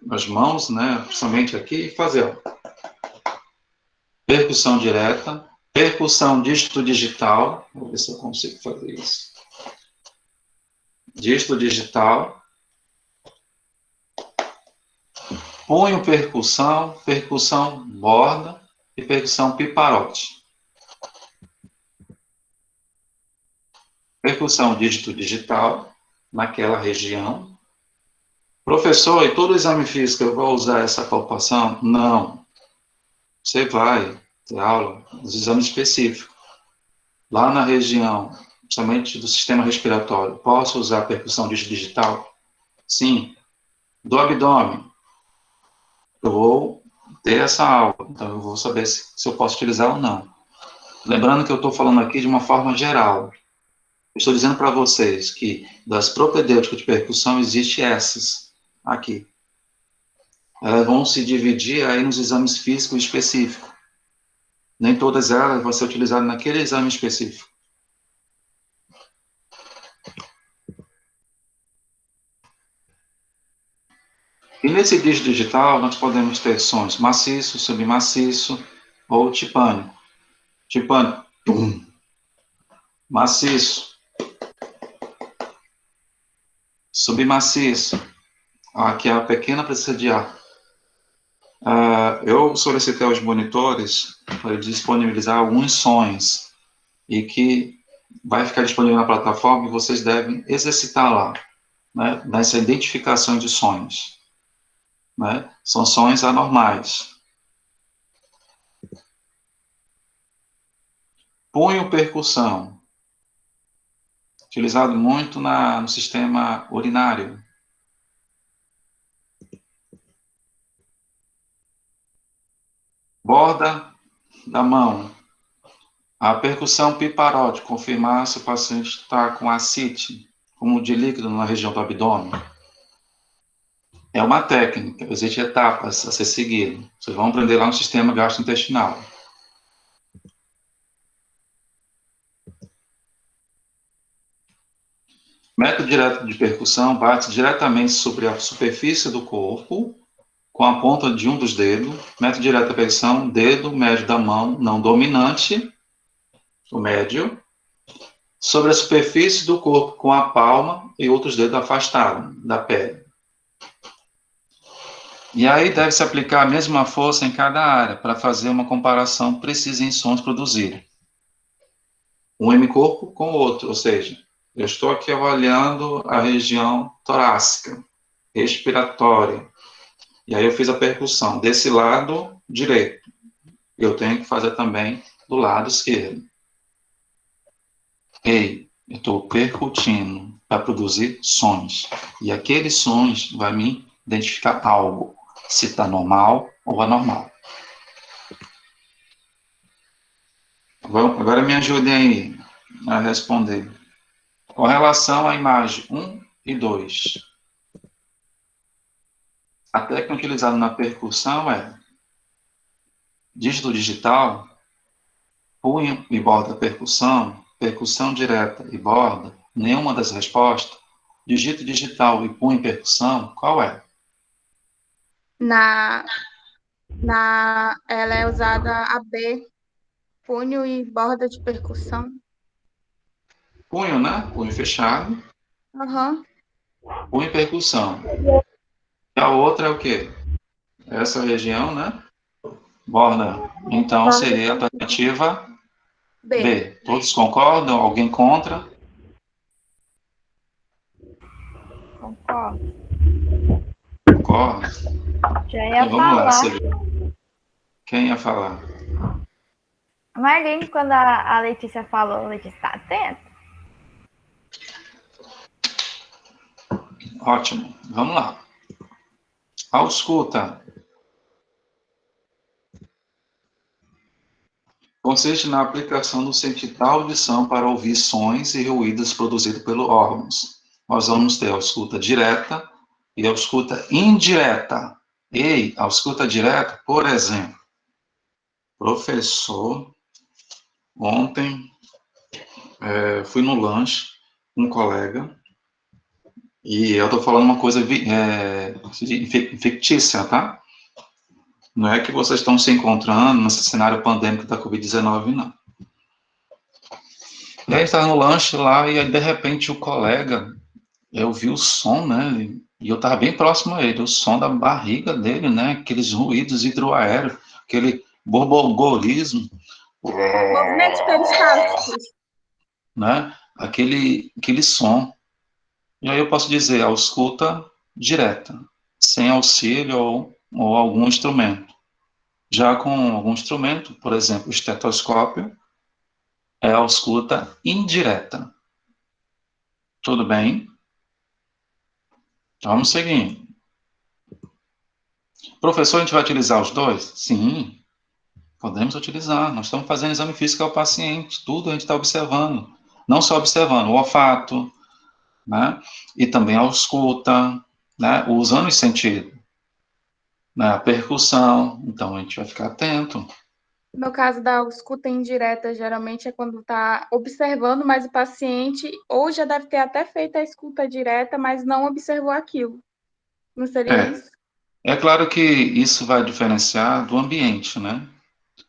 das mãos, né, principalmente aqui, e fazer. Percussão direta. Percussão dígito-digital. Vou ver se eu consigo fazer isso. Dígito-digital. Punho percussão, percussão borda e percussão piparote. Percussão dígito-digital, naquela região. Professor, e todo exame físico eu vou usar essa palpação? Não. Você vai ter aula dos exames específicos. Lá na região, principalmente do sistema respiratório, posso usar percussão digital? Sim. Do abdômen, eu vou ter essa aula, então eu vou saber se eu posso utilizar ou não. Lembrando que eu estou falando aqui de uma forma geral. Eu estou dizendo para vocês que das propedêuticas de percussão existem essas aqui. Elas vão se dividir aí nos exames físicos específicos. Nem todas elas vão ser utilizadas naquele exame específico. E nesse dígito digital, nós podemos ter sons maciço, submaciço ou tipânico. Tipânico, tum. Maciço. Submaciço. Aqui a pequena presença de ar. Eu solicitei aos monitores para disponibilizar alguns sons e que vai ficar disponível na plataforma e vocês devem exercitar lá, né, nessa identificação de sons. Né? São sons anormais. Punho percussão, utilizado muito no sistema urinário. Borda da mão. A percussão piparote, confirmar se o paciente está com ascite, como de líquido na região do abdômen. É uma técnica, existem etapas a ser seguidas. Vocês vão aprender lá no sistema gastrointestinal. Método direto de percussão bate diretamente sobre a superfície do corpo, com a ponta de um dos dedos. Método direto de percussão, dedo médio da mão, não dominante, o médio, sobre a superfície do corpo com a palma e outros dedos afastados da pele. E aí deve-se aplicar a mesma força em cada área, para fazer uma comparação precisa em sons produzidos. Um hemicorpo com o outro, ou seja, eu estou aqui avaliando a região torácica, respiratória, e aí eu fiz a percussão desse lado direito. Eu tenho que fazer também do lado esquerdo. Ei, eu estou percutindo para produzir sons. E aqueles sons vai me identificar algo, se está normal ou anormal. Agora me ajudem aí a responder. Com relação à imagem 1 e 2, a técnica utilizada na percussão é dígito digital, punho e borda percussão, percussão direta e borda, nenhuma das respostas. Dígito digital e punho e percussão, qual é? Ela é usada a B, punho e borda de percussão. Punho, né? Punho fechado. Uhum. Punho e percussão. E a outra é o quê? Essa região, né? Borda. Então, seria a alternativa B. Todos concordam? Alguém contra? Concordo. Concordo? Já ia Então, vamos falar. lá, Silvia. Quem ia falar? A Marlene, quando a Letícia falou, a Letícia está atenta? Ótimo. Vamos lá. A ausculta consiste na aplicação do sentido da audição para ouvir sons e ruídos produzidos pelos órgãos. Nós vamos ter a ausculta direta e a ausculta indireta. E a ausculta direta, por exemplo, professor, ontem fui no lanche com um colega e eu estou falando uma coisa fictícia, tá? Não é que vocês estão se encontrando nesse cenário pandêmico da Covid-19, não. E aí estava no lanche lá, e aí, de repente, o colega, eu vi o som, né, e eu estava bem próximo a ele, o som da barriga dele, né, aqueles ruídos hidroaéreos, aquele borborismo. Movimentos peristálticos. Né, aquele som. E aí eu posso dizer, ausculta direta, sem auxílio ou algum instrumento. Já com algum instrumento, por exemplo, o estetoscópio, é a ausculta indireta. Tudo bem? Então, vamos seguindo. Professor, a gente vai utilizar os dois? Sim, podemos utilizar. Nós estamos fazendo exame físico ao paciente, tudo a gente está observando. Não só observando o olfato, né? E também a ausculta, né? Usando os sentidos. Né? A percussão, então a gente vai ficar atento. No caso da ausculta indireta, geralmente é quando está observando, mas o paciente ou já deve ter até feito a escuta direta, mas não observou aquilo. Não seria isso? É claro que isso vai diferenciar do ambiente, né?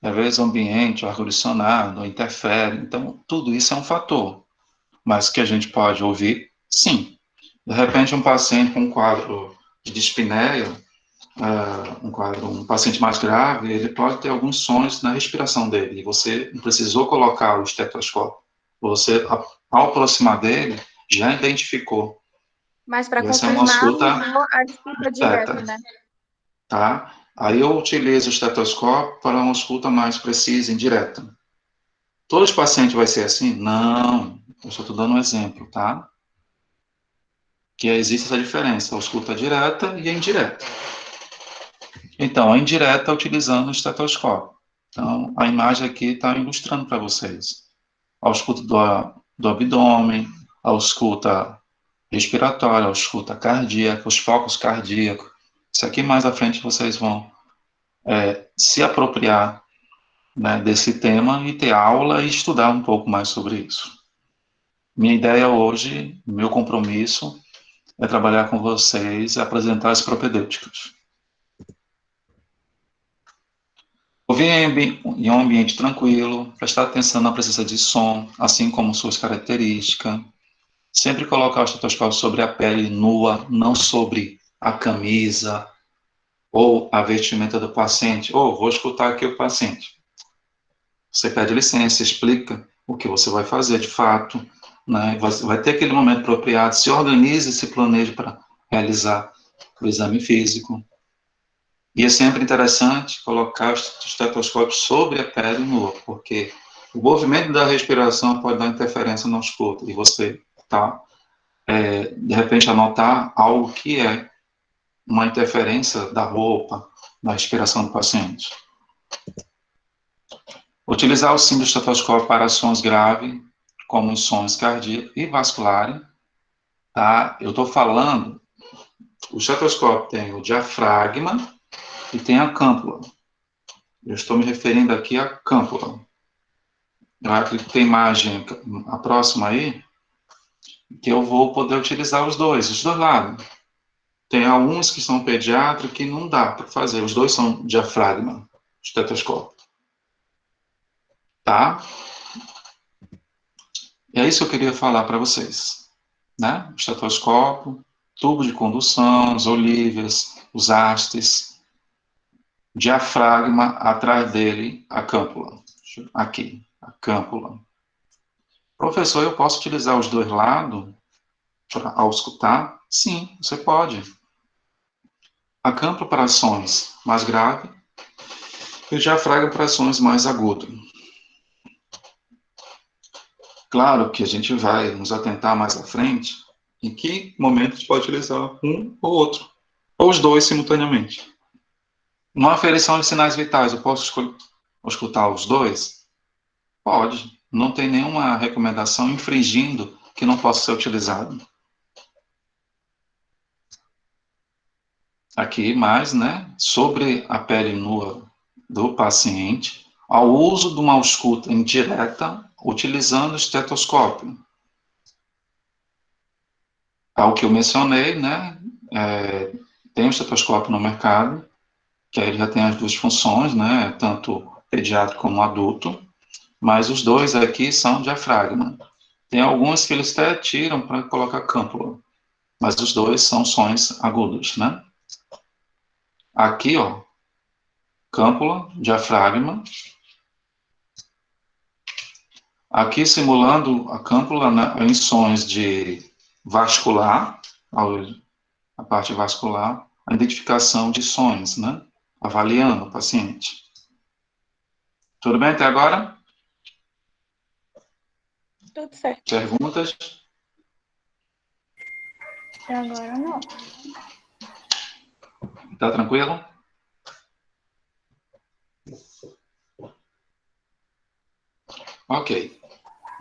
Às vezes o ambiente, o ar-condicionado, interfere, então tudo isso é um fator. Mas que a gente pode ouvir, sim. De repente um paciente com um quadro de dispneia, um paciente mais grave, ele pode ter alguns sonhos na respiração dele, e você não precisou colocar o estetoscópio. Você, ao aproximar dele, já identificou. Mas para E essa é uma confirmar, escuta usou a escuta direta, né? tá? Aí eu utilizo o estetoscópio para uma escuta mais precisa, indireta. Todos os pacientes vai ser assim? Não, eu só estou dando um exemplo, tá? Que existe essa diferença, a escuta direta e a indireta. Então, a indireta utilizando o estetoscópio. Então, a imagem aqui está ilustrando para vocês. A escuta do abdômen, a escuta respiratória, a escuta cardíaca, os focos cardíacos. Isso aqui mais à frente vocês vão se apropriar, né, desse tema e ter aula e estudar um pouco mais sobre isso. Minha ideia hoje, meu compromisso, é trabalhar com vocês e apresentar as propedêuticas. Ouvir em um ambiente tranquilo, prestar atenção na presença de som, assim como suas características. Sempre colocar o estetoscópio sobre a pele nua, não sobre a camisa ou a vestimenta do paciente. Vou escutar aqui o paciente. Você pede licença, explica o que você vai fazer de fato, né? Vai ter aquele momento apropriado, se organize, se planeje para realizar o exame físico. E é sempre interessante colocar o estetoscópio sobre a pele nua, porque o movimento da respiração pode dar interferência na escuta, e você está, de repente, anotar algo que é uma interferência da roupa, na respiração do paciente. Utilizar o símbolo do estetoscópio para sons graves, como os sons cardíacos e vasculares, tá? Eu estou falando, o estetoscópio tem o diafragma e tem a câmpula. Eu estou me referindo aqui à câmpula. Eu acredito que tem imagem, a próxima aí, que eu vou poder utilizar os dois lados. Tem alguns que são pediátricos que não dá para fazer, os dois são diafragma, estetoscópio. Tá? E é isso que eu queria falar para vocês, né? O estetoscópio, tubo de condução, as olívias, os hastes, diafragma, atrás dele, a câmpula. Aqui, a câmpula. Professor, eu posso utilizar os dois lados ao escutar? Sim, você pode. A câmpula para sons mais graves e o diafragma para sons mais agudos. Claro que a gente vai nos atentar mais à frente em que momento a gente pode utilizar um ou outro, ou os dois simultaneamente. Numa aferição de sinais vitais, eu posso escutar os dois? Pode. Não tem nenhuma recomendação infringindo que não possa ser utilizado. Aqui mais, né, sobre a pele nua do paciente, ao uso de uma ausculta indireta, utilizando o estetoscópio. Ao que eu mencionei, né, tem o estetoscópio no mercado, que aí ele já tem as duas funções, né, tanto pediátrico como adulto, mas os dois aqui são diafragma. Tem alguns que eles até tiram para colocar câmpula, mas os dois são sons agudos, né. Aqui, ó, câmpula, diafragma. Aqui simulando a câmpula, né, em sons de vascular, a parte vascular, a identificação de sons, né, avaliando o paciente. Tudo bem até agora? Tudo certo. Perguntas? Até agora não. Tá tranquilo? Ok.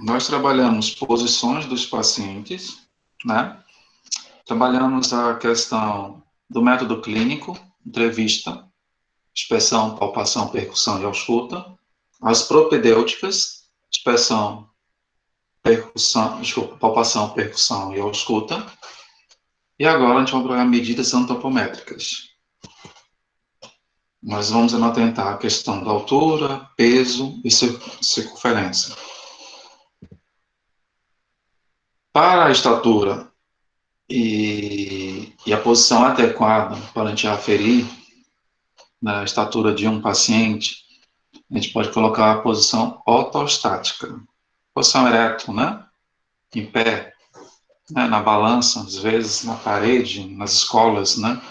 Nós trabalhamos posições dos pacientes, né? Trabalhamos a questão do método clínico, entrevista, inspeção, palpação, percussão e ausculta. As propedêuticas, inspeção, palpação, percussão e ausculta. E agora a gente vai trabalhar medidas antropométricas. Nós vamos atentar a questão da altura, peso e circunferência. Para a estatura E a posição adequada para a gente aferir na estatura de um paciente, a gente pode colocar a posição ortostática. Posição ereto, né? Em pé, né? Na balança, às vezes na parede, nas escolas, né?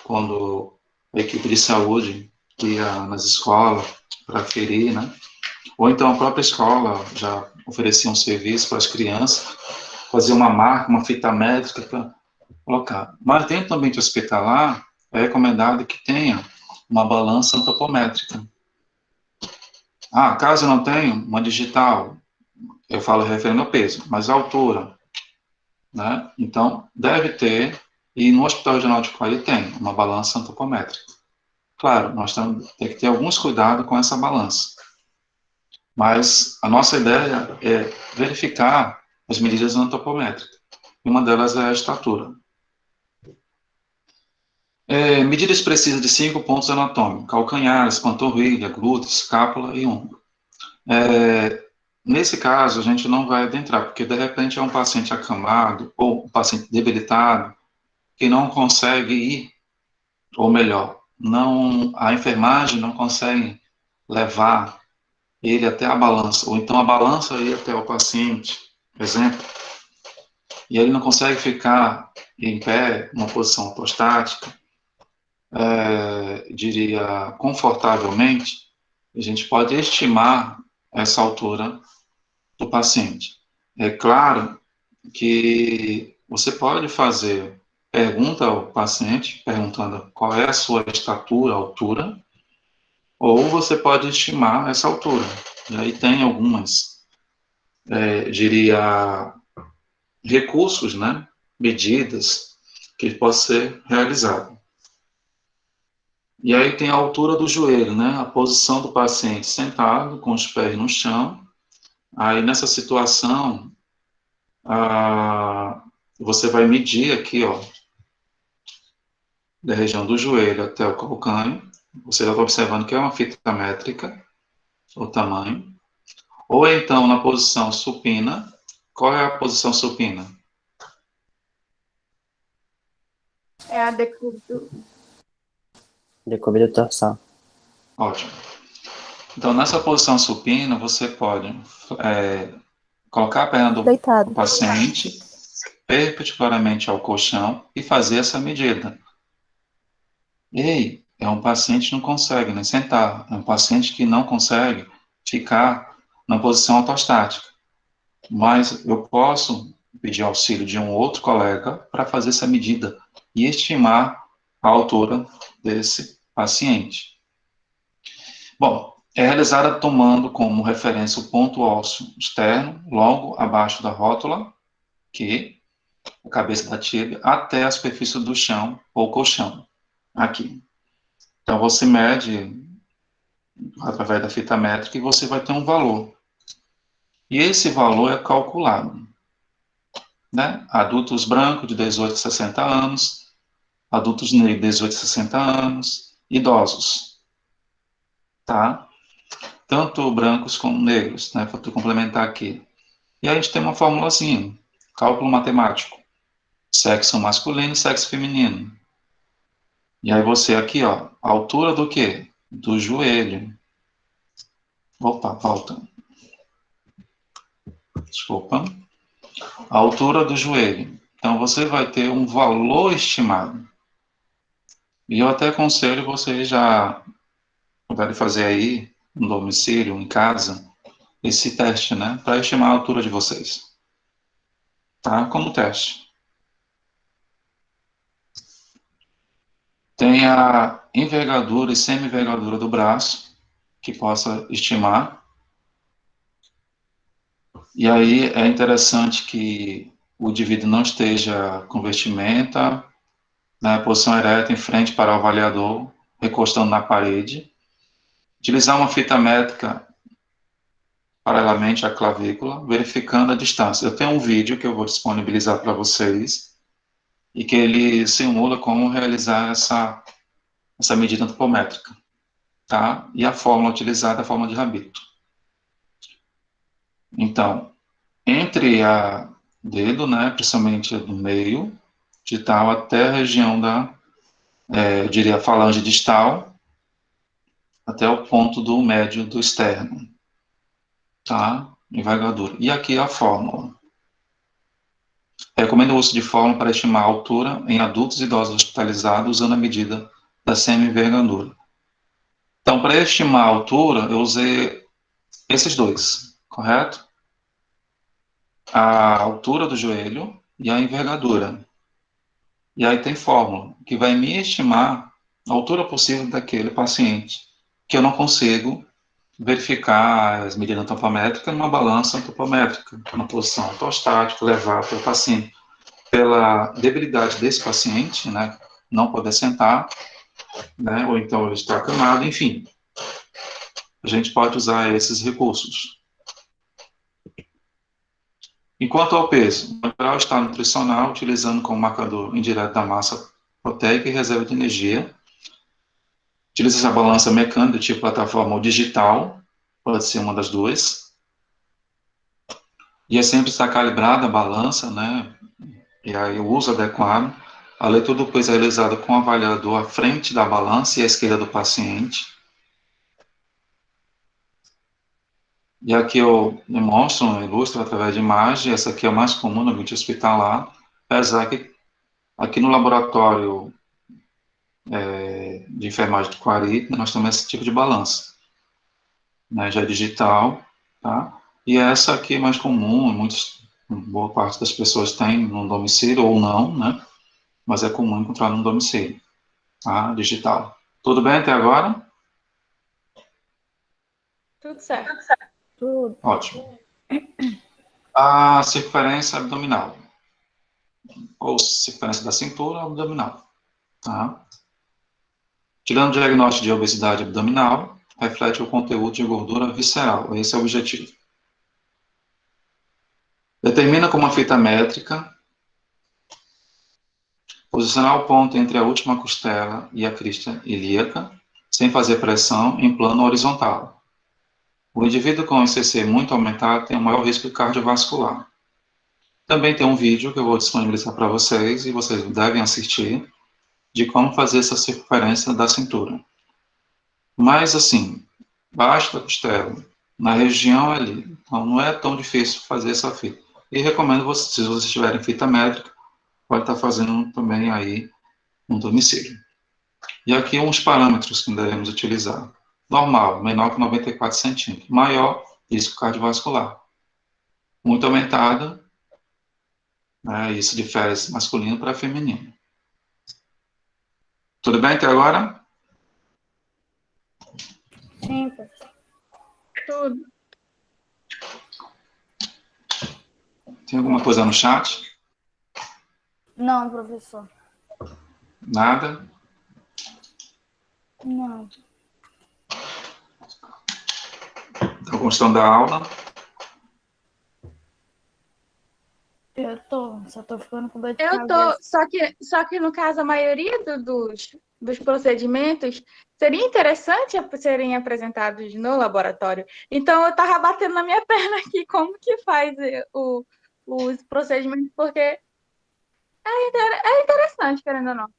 Quando a equipe de saúde ia nas escolas para aferir, né? Ou então a própria escola já oferecia um serviço para as crianças, fazer uma marca, uma fita métrica para colocar. Mas dentro do ambiente hospitalar, é recomendado que tenha uma balança antropométrica. Caso eu não tenha uma digital, eu falo referendo ao peso, mas a altura, né? Então, deve ter, e no Hospital Regional de Piauí tem uma balança antropométrica. Claro, nós temos que ter alguns cuidados com essa balança. Mas a nossa ideia é verificar as medidas antropométricas. E uma delas é a estatura. Medidas precisas de 5 pontos anatômicos: calcanhares, panturrilha, glúteo, escápula e ombro. Nesse caso, a gente não vai adentrar, porque de repente é um paciente acamado ou um paciente debilitado que não consegue ir, ou melhor, a enfermagem não consegue levar ele até a balança, ou então a balança ir até o paciente, por exemplo, e ele não consegue ficar em pé, numa posição ortostática, diria, confortavelmente, a gente pode estimar essa altura do paciente. É claro que você pode fazer pergunta ao paciente, perguntando qual é a sua estatura, altura, ou você pode estimar essa altura. E aí tem algumas, diria, recursos, né, medidas que possam ser realizados. E aí tem a altura do joelho, né, a posição do paciente sentado, com os pés no chão. Aí nessa situação, você vai medir aqui, ó, da região do joelho até o calcânio. Você já está observando que é uma fita métrica, o tamanho. Ou então na posição supina. Qual é a posição supina? É a decúbito. Decúbito dorsal. Ótimo. Então, nessa posição supina, você pode colocar a perna do paciente perpendicularmente ao colchão e fazer essa medida. É um paciente que não consegue nem sentar, é um paciente que não consegue ficar na posição ortostática. Mas eu posso pedir auxílio de um outro colega para fazer essa medida e estimar a altura desse paciente. Bom, é realizada tomando como referência o ponto ósseo externo, logo abaixo da rótula, que é a cabeça da tíbia, até a superfície do chão ou colchão, aqui. Então, você mede através da fita métrica e você vai ter um valor. E esse valor é calculado, né? Adultos brancos de 18 a 60 anos, adultos negros de 18 a 60 anos, idosos, tá? Tanto brancos como negros, né? Para tu complementar aqui. E aí a gente tem uma formulazinha, cálculo matemático, sexo masculino e sexo feminino. E aí você aqui, ó, altura do quê? Do joelho. Opa, volta. Desculpa. A altura do joelho. Então, você vai ter um valor estimado. E eu até aconselho você já puderem fazer aí, no domicílio, em casa, esse teste, né? Para estimar a altura de vocês. Tá? Como teste. Tem a envergadura e semi-envergadura do braço, que possa estimar. E aí é interessante que o indivíduo não esteja com vestimenta, na posição ereta em frente para o avaliador, recostando na parede. Utilizar uma fita métrica paralelamente à clavícula, verificando a distância. Eu tenho um vídeo que eu vou disponibilizar para vocês, e que ele simula como realizar essa medida antropométrica, tá? E a fórmula utilizada é a fórmula de Rabito. Então, entre a dedo, né, principalmente do meio, digital até a região da, eu diria, falange distal, até o ponto do médio do externo, tá? Envergadura. E aqui a fórmula. Recomendo o uso de fórmula para estimar a altura em adultos e idosos hospitalizados usando a medida da semi-envergadura. Então, para estimar a altura, eu usei esses dois, correto? A altura do joelho e a envergadura. E aí tem fórmula, que vai me estimar a altura possível daquele paciente, que eu não consigo verificar as medidas antropométricas numa balança antropométrica, na posição ortostática, levar para o paciente. Pela debilidade desse paciente, né, não poder sentar, né, ou então ele está acamado, enfim, a gente pode usar esses recursos. Enquanto ao peso, melhorar o estado nutricional, utilizando como marcador indireto da massa proteica e reserva de energia. Utiliza essa balança mecânica, do tipo plataforma ou digital, pode ser uma das duas. E é sempre estar calibrada a balança, né, e aí o uso adequado. A leitura do peso é realizada com o avaliador à frente da balança e à esquerda do paciente. E aqui eu demonstro, ilustro através de imagem, essa aqui é a mais comum no ambiente hospitalar, apesar que aqui no laboratório de enfermagem do Quari, nós temos esse tipo de balança, né, já é digital, tá? E essa aqui é mais comum, boa parte das pessoas tem no domicílio ou não, né? Mas é comum encontrar no domicílio, tá? Digital. Tudo bem até agora? Tudo certo. Tudo. Ótimo. A circunferência abdominal, ou circunferência da cintura abdominal, tá? Tirando o diagnóstico de obesidade abdominal, reflete o conteúdo de gordura visceral, esse é o objetivo. Determina com uma fita métrica, posicionar o ponto entre a última costela e a crista ilíaca, sem fazer pressão, em plano horizontal. O indivíduo com ICC muito aumentado tem um maior risco cardiovascular. Também tem um vídeo que eu vou disponibilizar para vocês, e vocês devem assistir, de como fazer essa circunferência da cintura. Mas, assim, baixo da costela, na região ali, então não é tão difícil fazer essa fita. E recomendo vocês, se vocês tiverem fita métrica, pode estar fazendo também aí no domicílio. E aqui uns parâmetros que devemos utilizar. Normal, menor que 94 centímetros. Maior, risco cardiovascular. Muito aumentada, né, isso difere masculino para feminino. Tudo bem até agora? Sim, professor. Tudo. Tem alguma coisa no chat? Não, professor. Nada? Não. Está gostando da aula? Só tô ficando com dor de Eu tô, cabeça. só que no caso, a maioria dos procedimentos seria interessante serem apresentados no laboratório. Então, eu estava batendo na minha perna aqui como que faz os procedimentos, porque é interessante, querendo ou não.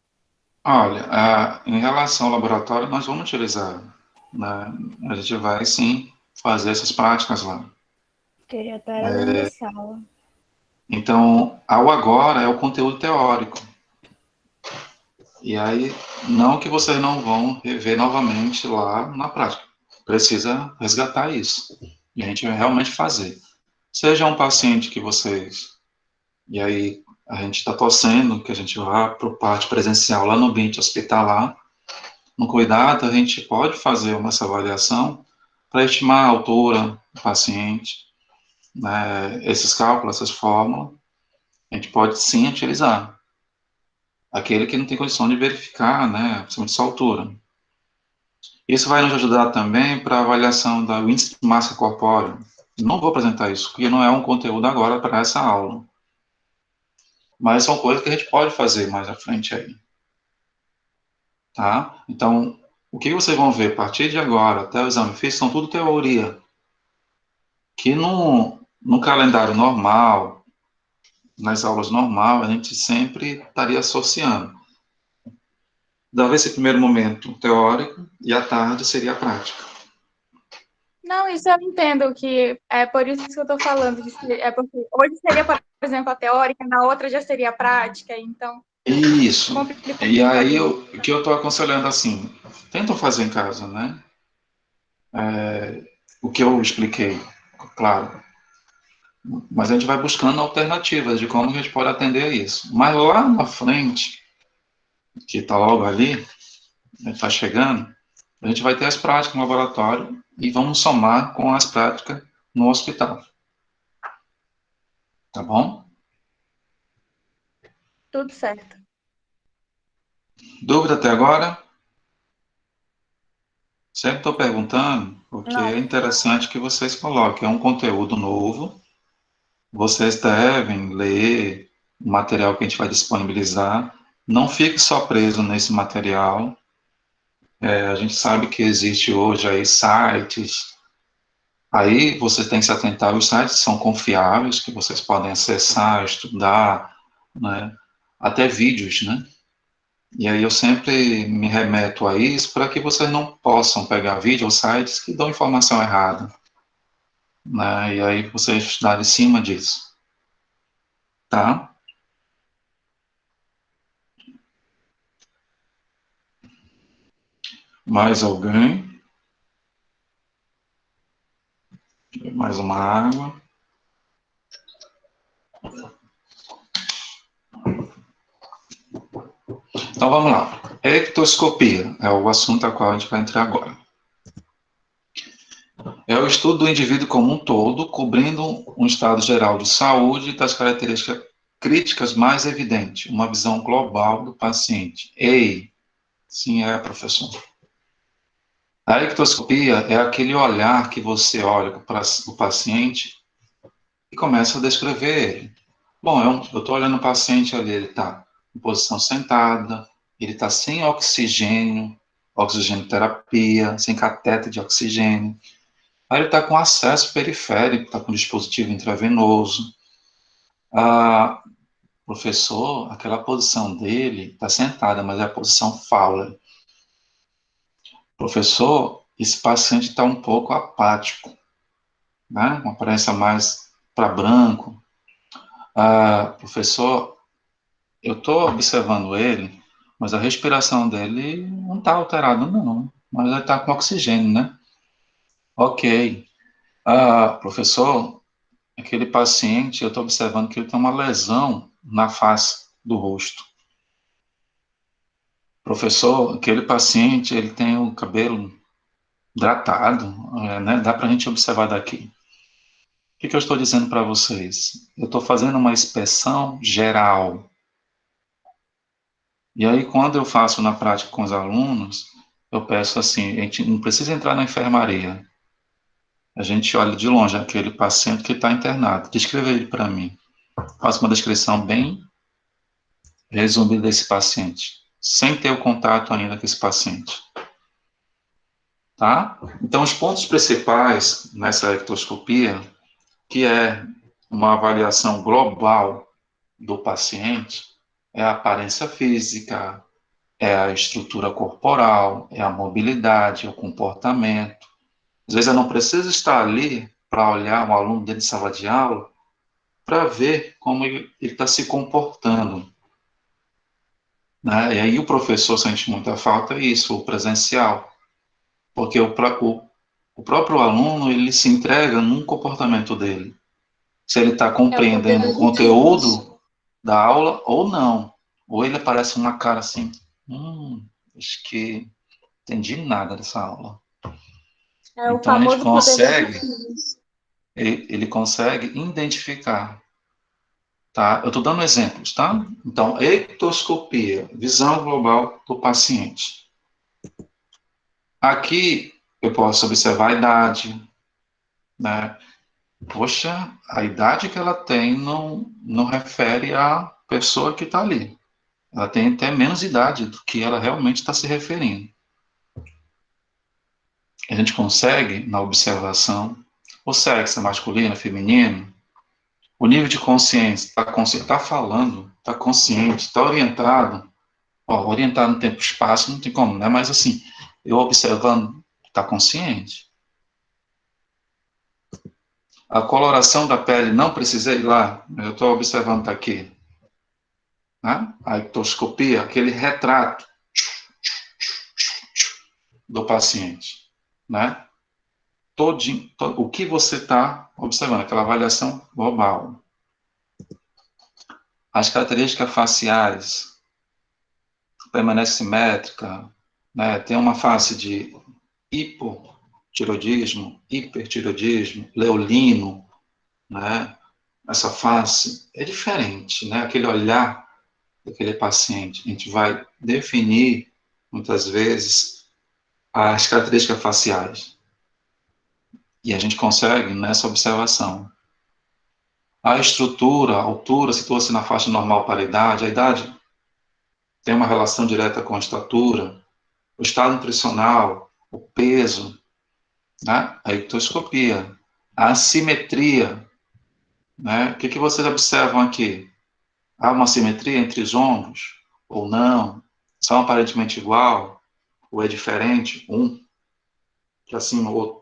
Olha, em relação ao laboratório, nós vamos utilizar, né? A gente vai, sim, fazer essas práticas lá. Queria até era dentro da sala. Então, ao agora é o conteúdo teórico. E aí, não que vocês não vão rever novamente lá na prática. Precisa resgatar isso. E a gente vai realmente fazer. Seja um paciente que vocês... E aí, a gente está torcendo que a gente vá para a parte presencial lá no ambiente hospitalar. No cuidado, a gente pode fazer essa avaliação para estimar a altura do paciente, né, esses cálculos, essas fórmulas, a gente pode sim utilizar. Aquele que não tem condição de verificar, né, principalmente sua altura. Isso vai nos ajudar também para a avaliação da índice de massa corpórea. Não vou apresentar isso, porque não é um conteúdo agora para essa aula. Mas são coisas que a gente pode fazer mais à frente aí. Tá? Então, o que vocês vão ver a partir de agora, até o exame físico, são tudo teoria. Que no calendário normal, nas aulas normais, a gente sempre estaria associando. Dava esse primeiro momento teórico e à tarde seria a prática. Não, isso eu entendo que é por isso que eu estou falando. É porque hoje seria, por exemplo, a teórica, na outra já seria a prática, então. Isso. Complica E aí, um o que eu estou aconselhando assim, tentam fazer em casa, né? O que eu expliquei, claro. Mas a gente vai buscando alternativas de como a gente pode atender a isso. Mas lá na frente, que está logo ali, está chegando, a gente vai ter as práticas no laboratório e vamos somar com as práticas no hospital. Tá bom? Tudo certo. Dúvida até agora? Sempre estou perguntando, porque Não. é interessante que vocês coloquem. É um conteúdo novo. Vocês devem ler o material que a gente vai disponibilizar. Não fique só preso nesse material. A gente sabe que existe hoje aí sites. Aí vocês têm que se atentar. Os sites são confiáveis, que vocês podem acessar, estudar, né? Até vídeos, né? E aí eu sempre me remeto a isso para que vocês não possam pegar vídeo ou sites que dão informação errada, né? E aí vocês estudarem em cima disso, tá? Mais alguém? Mais uma água? Então vamos lá. Ectoscopia é o assunto a qual a gente vai entrar agora. É o estudo do indivíduo como um todo, cobrindo um estado geral de saúde das características críticas mais evidentes, uma visão global do paciente. Ei, sim, professor. A ectoscopia é aquele olhar que você olha para o paciente e começa a descrever ele. Bom, eu estou olhando o paciente ali, ele está em posição sentada, ele está sem oxigênio terapia, sem catéter de oxigênio. Aí ele está com acesso periférico, está com dispositivo intravenoso. Professor, aquela posição dele está sentada, mas é a posição Fowler. Professor, esse paciente está um pouco apático, né? Uma aparência mais para branco. Professor, eu estou observando ele, mas a respiração dele não está alterada, não. Mas ele está com oxigênio, né? Ok. Professor, aquele paciente, eu estou observando que ele tem uma lesão na face do rosto. Professor, aquele paciente, ele tem o cabelo hidratado, né? Dá para a gente observar daqui. O que eu estou dizendo para vocês? Eu estou fazendo uma inspeção geral. E aí, quando eu faço na prática com os alunos, eu peço assim, a gente não precisa entrar na enfermaria. A gente olha de longe aquele paciente que está internado. Descreva ele para mim. Faça uma descrição bem resumida desse paciente, sem ter o contato ainda com esse paciente. Tá? Então, os pontos principais nessa ectoscopia, que é uma avaliação global do paciente, é a aparência física, é a estrutura corporal, é a mobilidade, é o comportamento. Às vezes eu não preciso estar ali para olhar um aluno dentro de sala de aula para ver como ele está se comportando. Né? E aí o professor sente muita falta isso, o presencial, porque o próprio aluno ele se entrega num comportamento dele. Se ele está compreendendo o conteúdo da aula ou não. Ou ele aparece uma cara assim, acho que entendi nada dessa aula. É o Então a gente famoso consegue, ele consegue identificar, tá? Eu estou dando exemplos, tá? Então, ectoscopia, visão global do paciente. Aqui eu posso observar a idade, né? Poxa, a idade que ela tem não refere à pessoa que está ali. Ela tem até menos idade do que ela realmente está se referindo. A gente consegue, na observação, o sexo é masculino, feminino, O nível de consciência, está falando, está consciente, está orientado. Ó, orientado no tempo e espaço não tem como, né? Mas assim, eu observando, está consciente. A coloração da pele, não precisei ir lá, eu estou observando, está aqui. Né? A ictoscopia, aquele retrato do paciente. Né? O que você está observando, aquela avaliação global. As características faciais, permanece simétrica, né? Tem uma face de hipotiroidismo, hipertiroidismo, leolino, né? Essa face é diferente, né? Aquele olhar daquele paciente. A gente vai definir, muitas vezes, as características faciais. E a gente consegue nessa observação. A estrutura, a altura, situa-se na faixa normal para a idade. A idade tem uma relação direta com a estatura, o estado nutricional, o peso, né? A ictoscopia, a assimetria, né? O que vocês observam aqui? Há uma simetria entre os ombros ou não? São aparentemente igual ou é diferente? Um para cima, o outro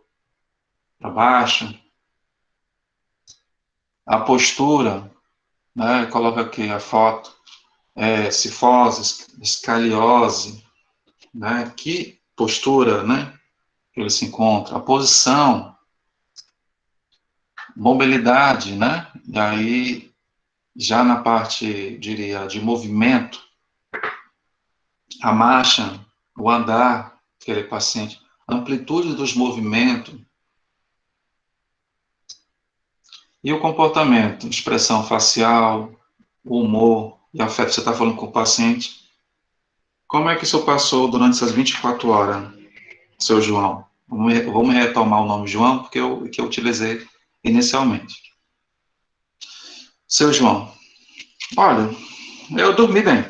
para baixo. A postura, né? Coloca aqui a foto, cifose, escaliose, né? Que postura, né? Que ele se encontra. A posição, mobilidade, né? E aí, já na parte, diria, de movimento, a marcha, o andar, aquele paciente, a amplitude dos movimentos e o comportamento, expressão facial, o humor e afeto. Você está falando com o paciente. Como é que isso passou durante essas 24 horas, seu João? Vamos retomar o nome João, porque que eu utilizei inicialmente. Seu João, olha, eu dormi bem.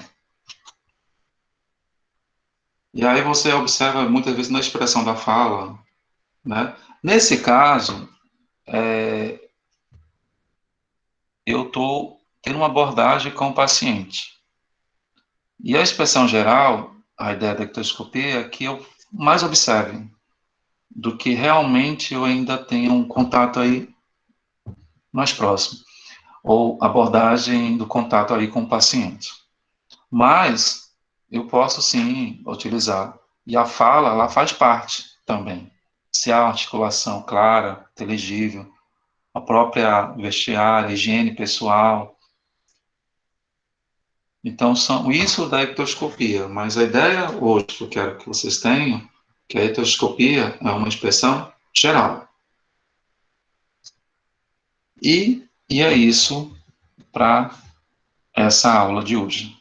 E aí você observa muitas vezes na expressão da fala, né? Nesse caso, eu estou tendo uma abordagem com o paciente. E a expressão geral, a ideia da ectoscopia é que eu mais observe do que realmente eu ainda tenha um contato aí mais próximo, ou abordagem do contato aí com o paciente. Mas eu posso sim utilizar, e a fala, ela faz parte também. Se há articulação clara, inteligível, a própria vestiária, higiene pessoal. Então, são isso da ectoscopia, mas a ideia hoje que eu quero que vocês tenham, que a ectoscopia é uma expressão geral. E é isso para essa aula de hoje.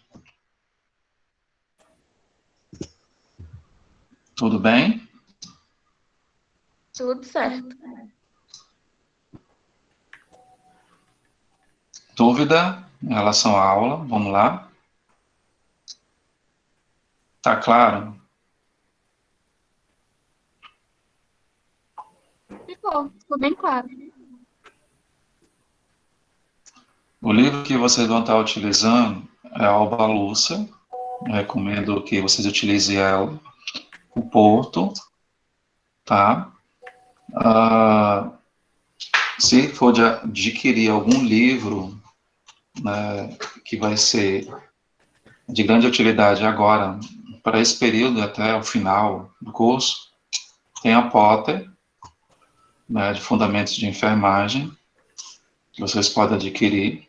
Tudo bem? Tudo certo. Dúvida em relação à aula? Vamos lá? Tá claro? Ficou bem claro. O livro que vocês vão estar utilizando é a Alba Lúcia. Eu recomendo que vocês utilizem ela. O Porto, tá? Se for de adquirir algum livro, né, que vai ser de grande utilidade agora, para esse período até o final do curso, tem a Potter, né, de Fundamentos de Enfermagem, que vocês podem adquirir,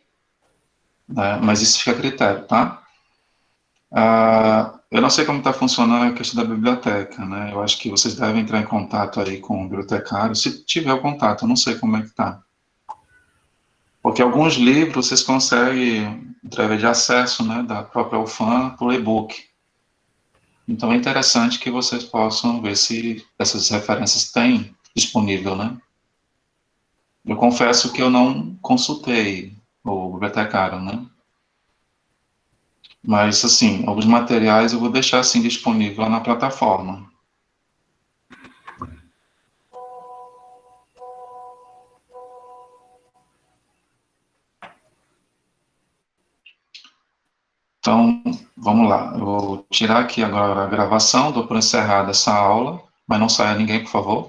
né, mas isso fica a critério, tá? Eu não sei como está funcionando a questão da biblioteca, né? Eu acho que vocês devem entrar em contato aí com o bibliotecário, se tiver o contato, eu não sei como é que está. Porque alguns livros vocês conseguem, através de acesso, né, da própria UFAM, por e-book. Então é interessante que vocês possam ver se essas referências têm disponível, né? Eu confesso que eu não consultei o bibliotecário, né? Mas, assim, alguns materiais eu vou deixar, assim, disponível lá na plataforma. Então, vamos lá. Eu vou tirar aqui agora a gravação, dou por encerrada essa aula, mas não saia ninguém, por favor.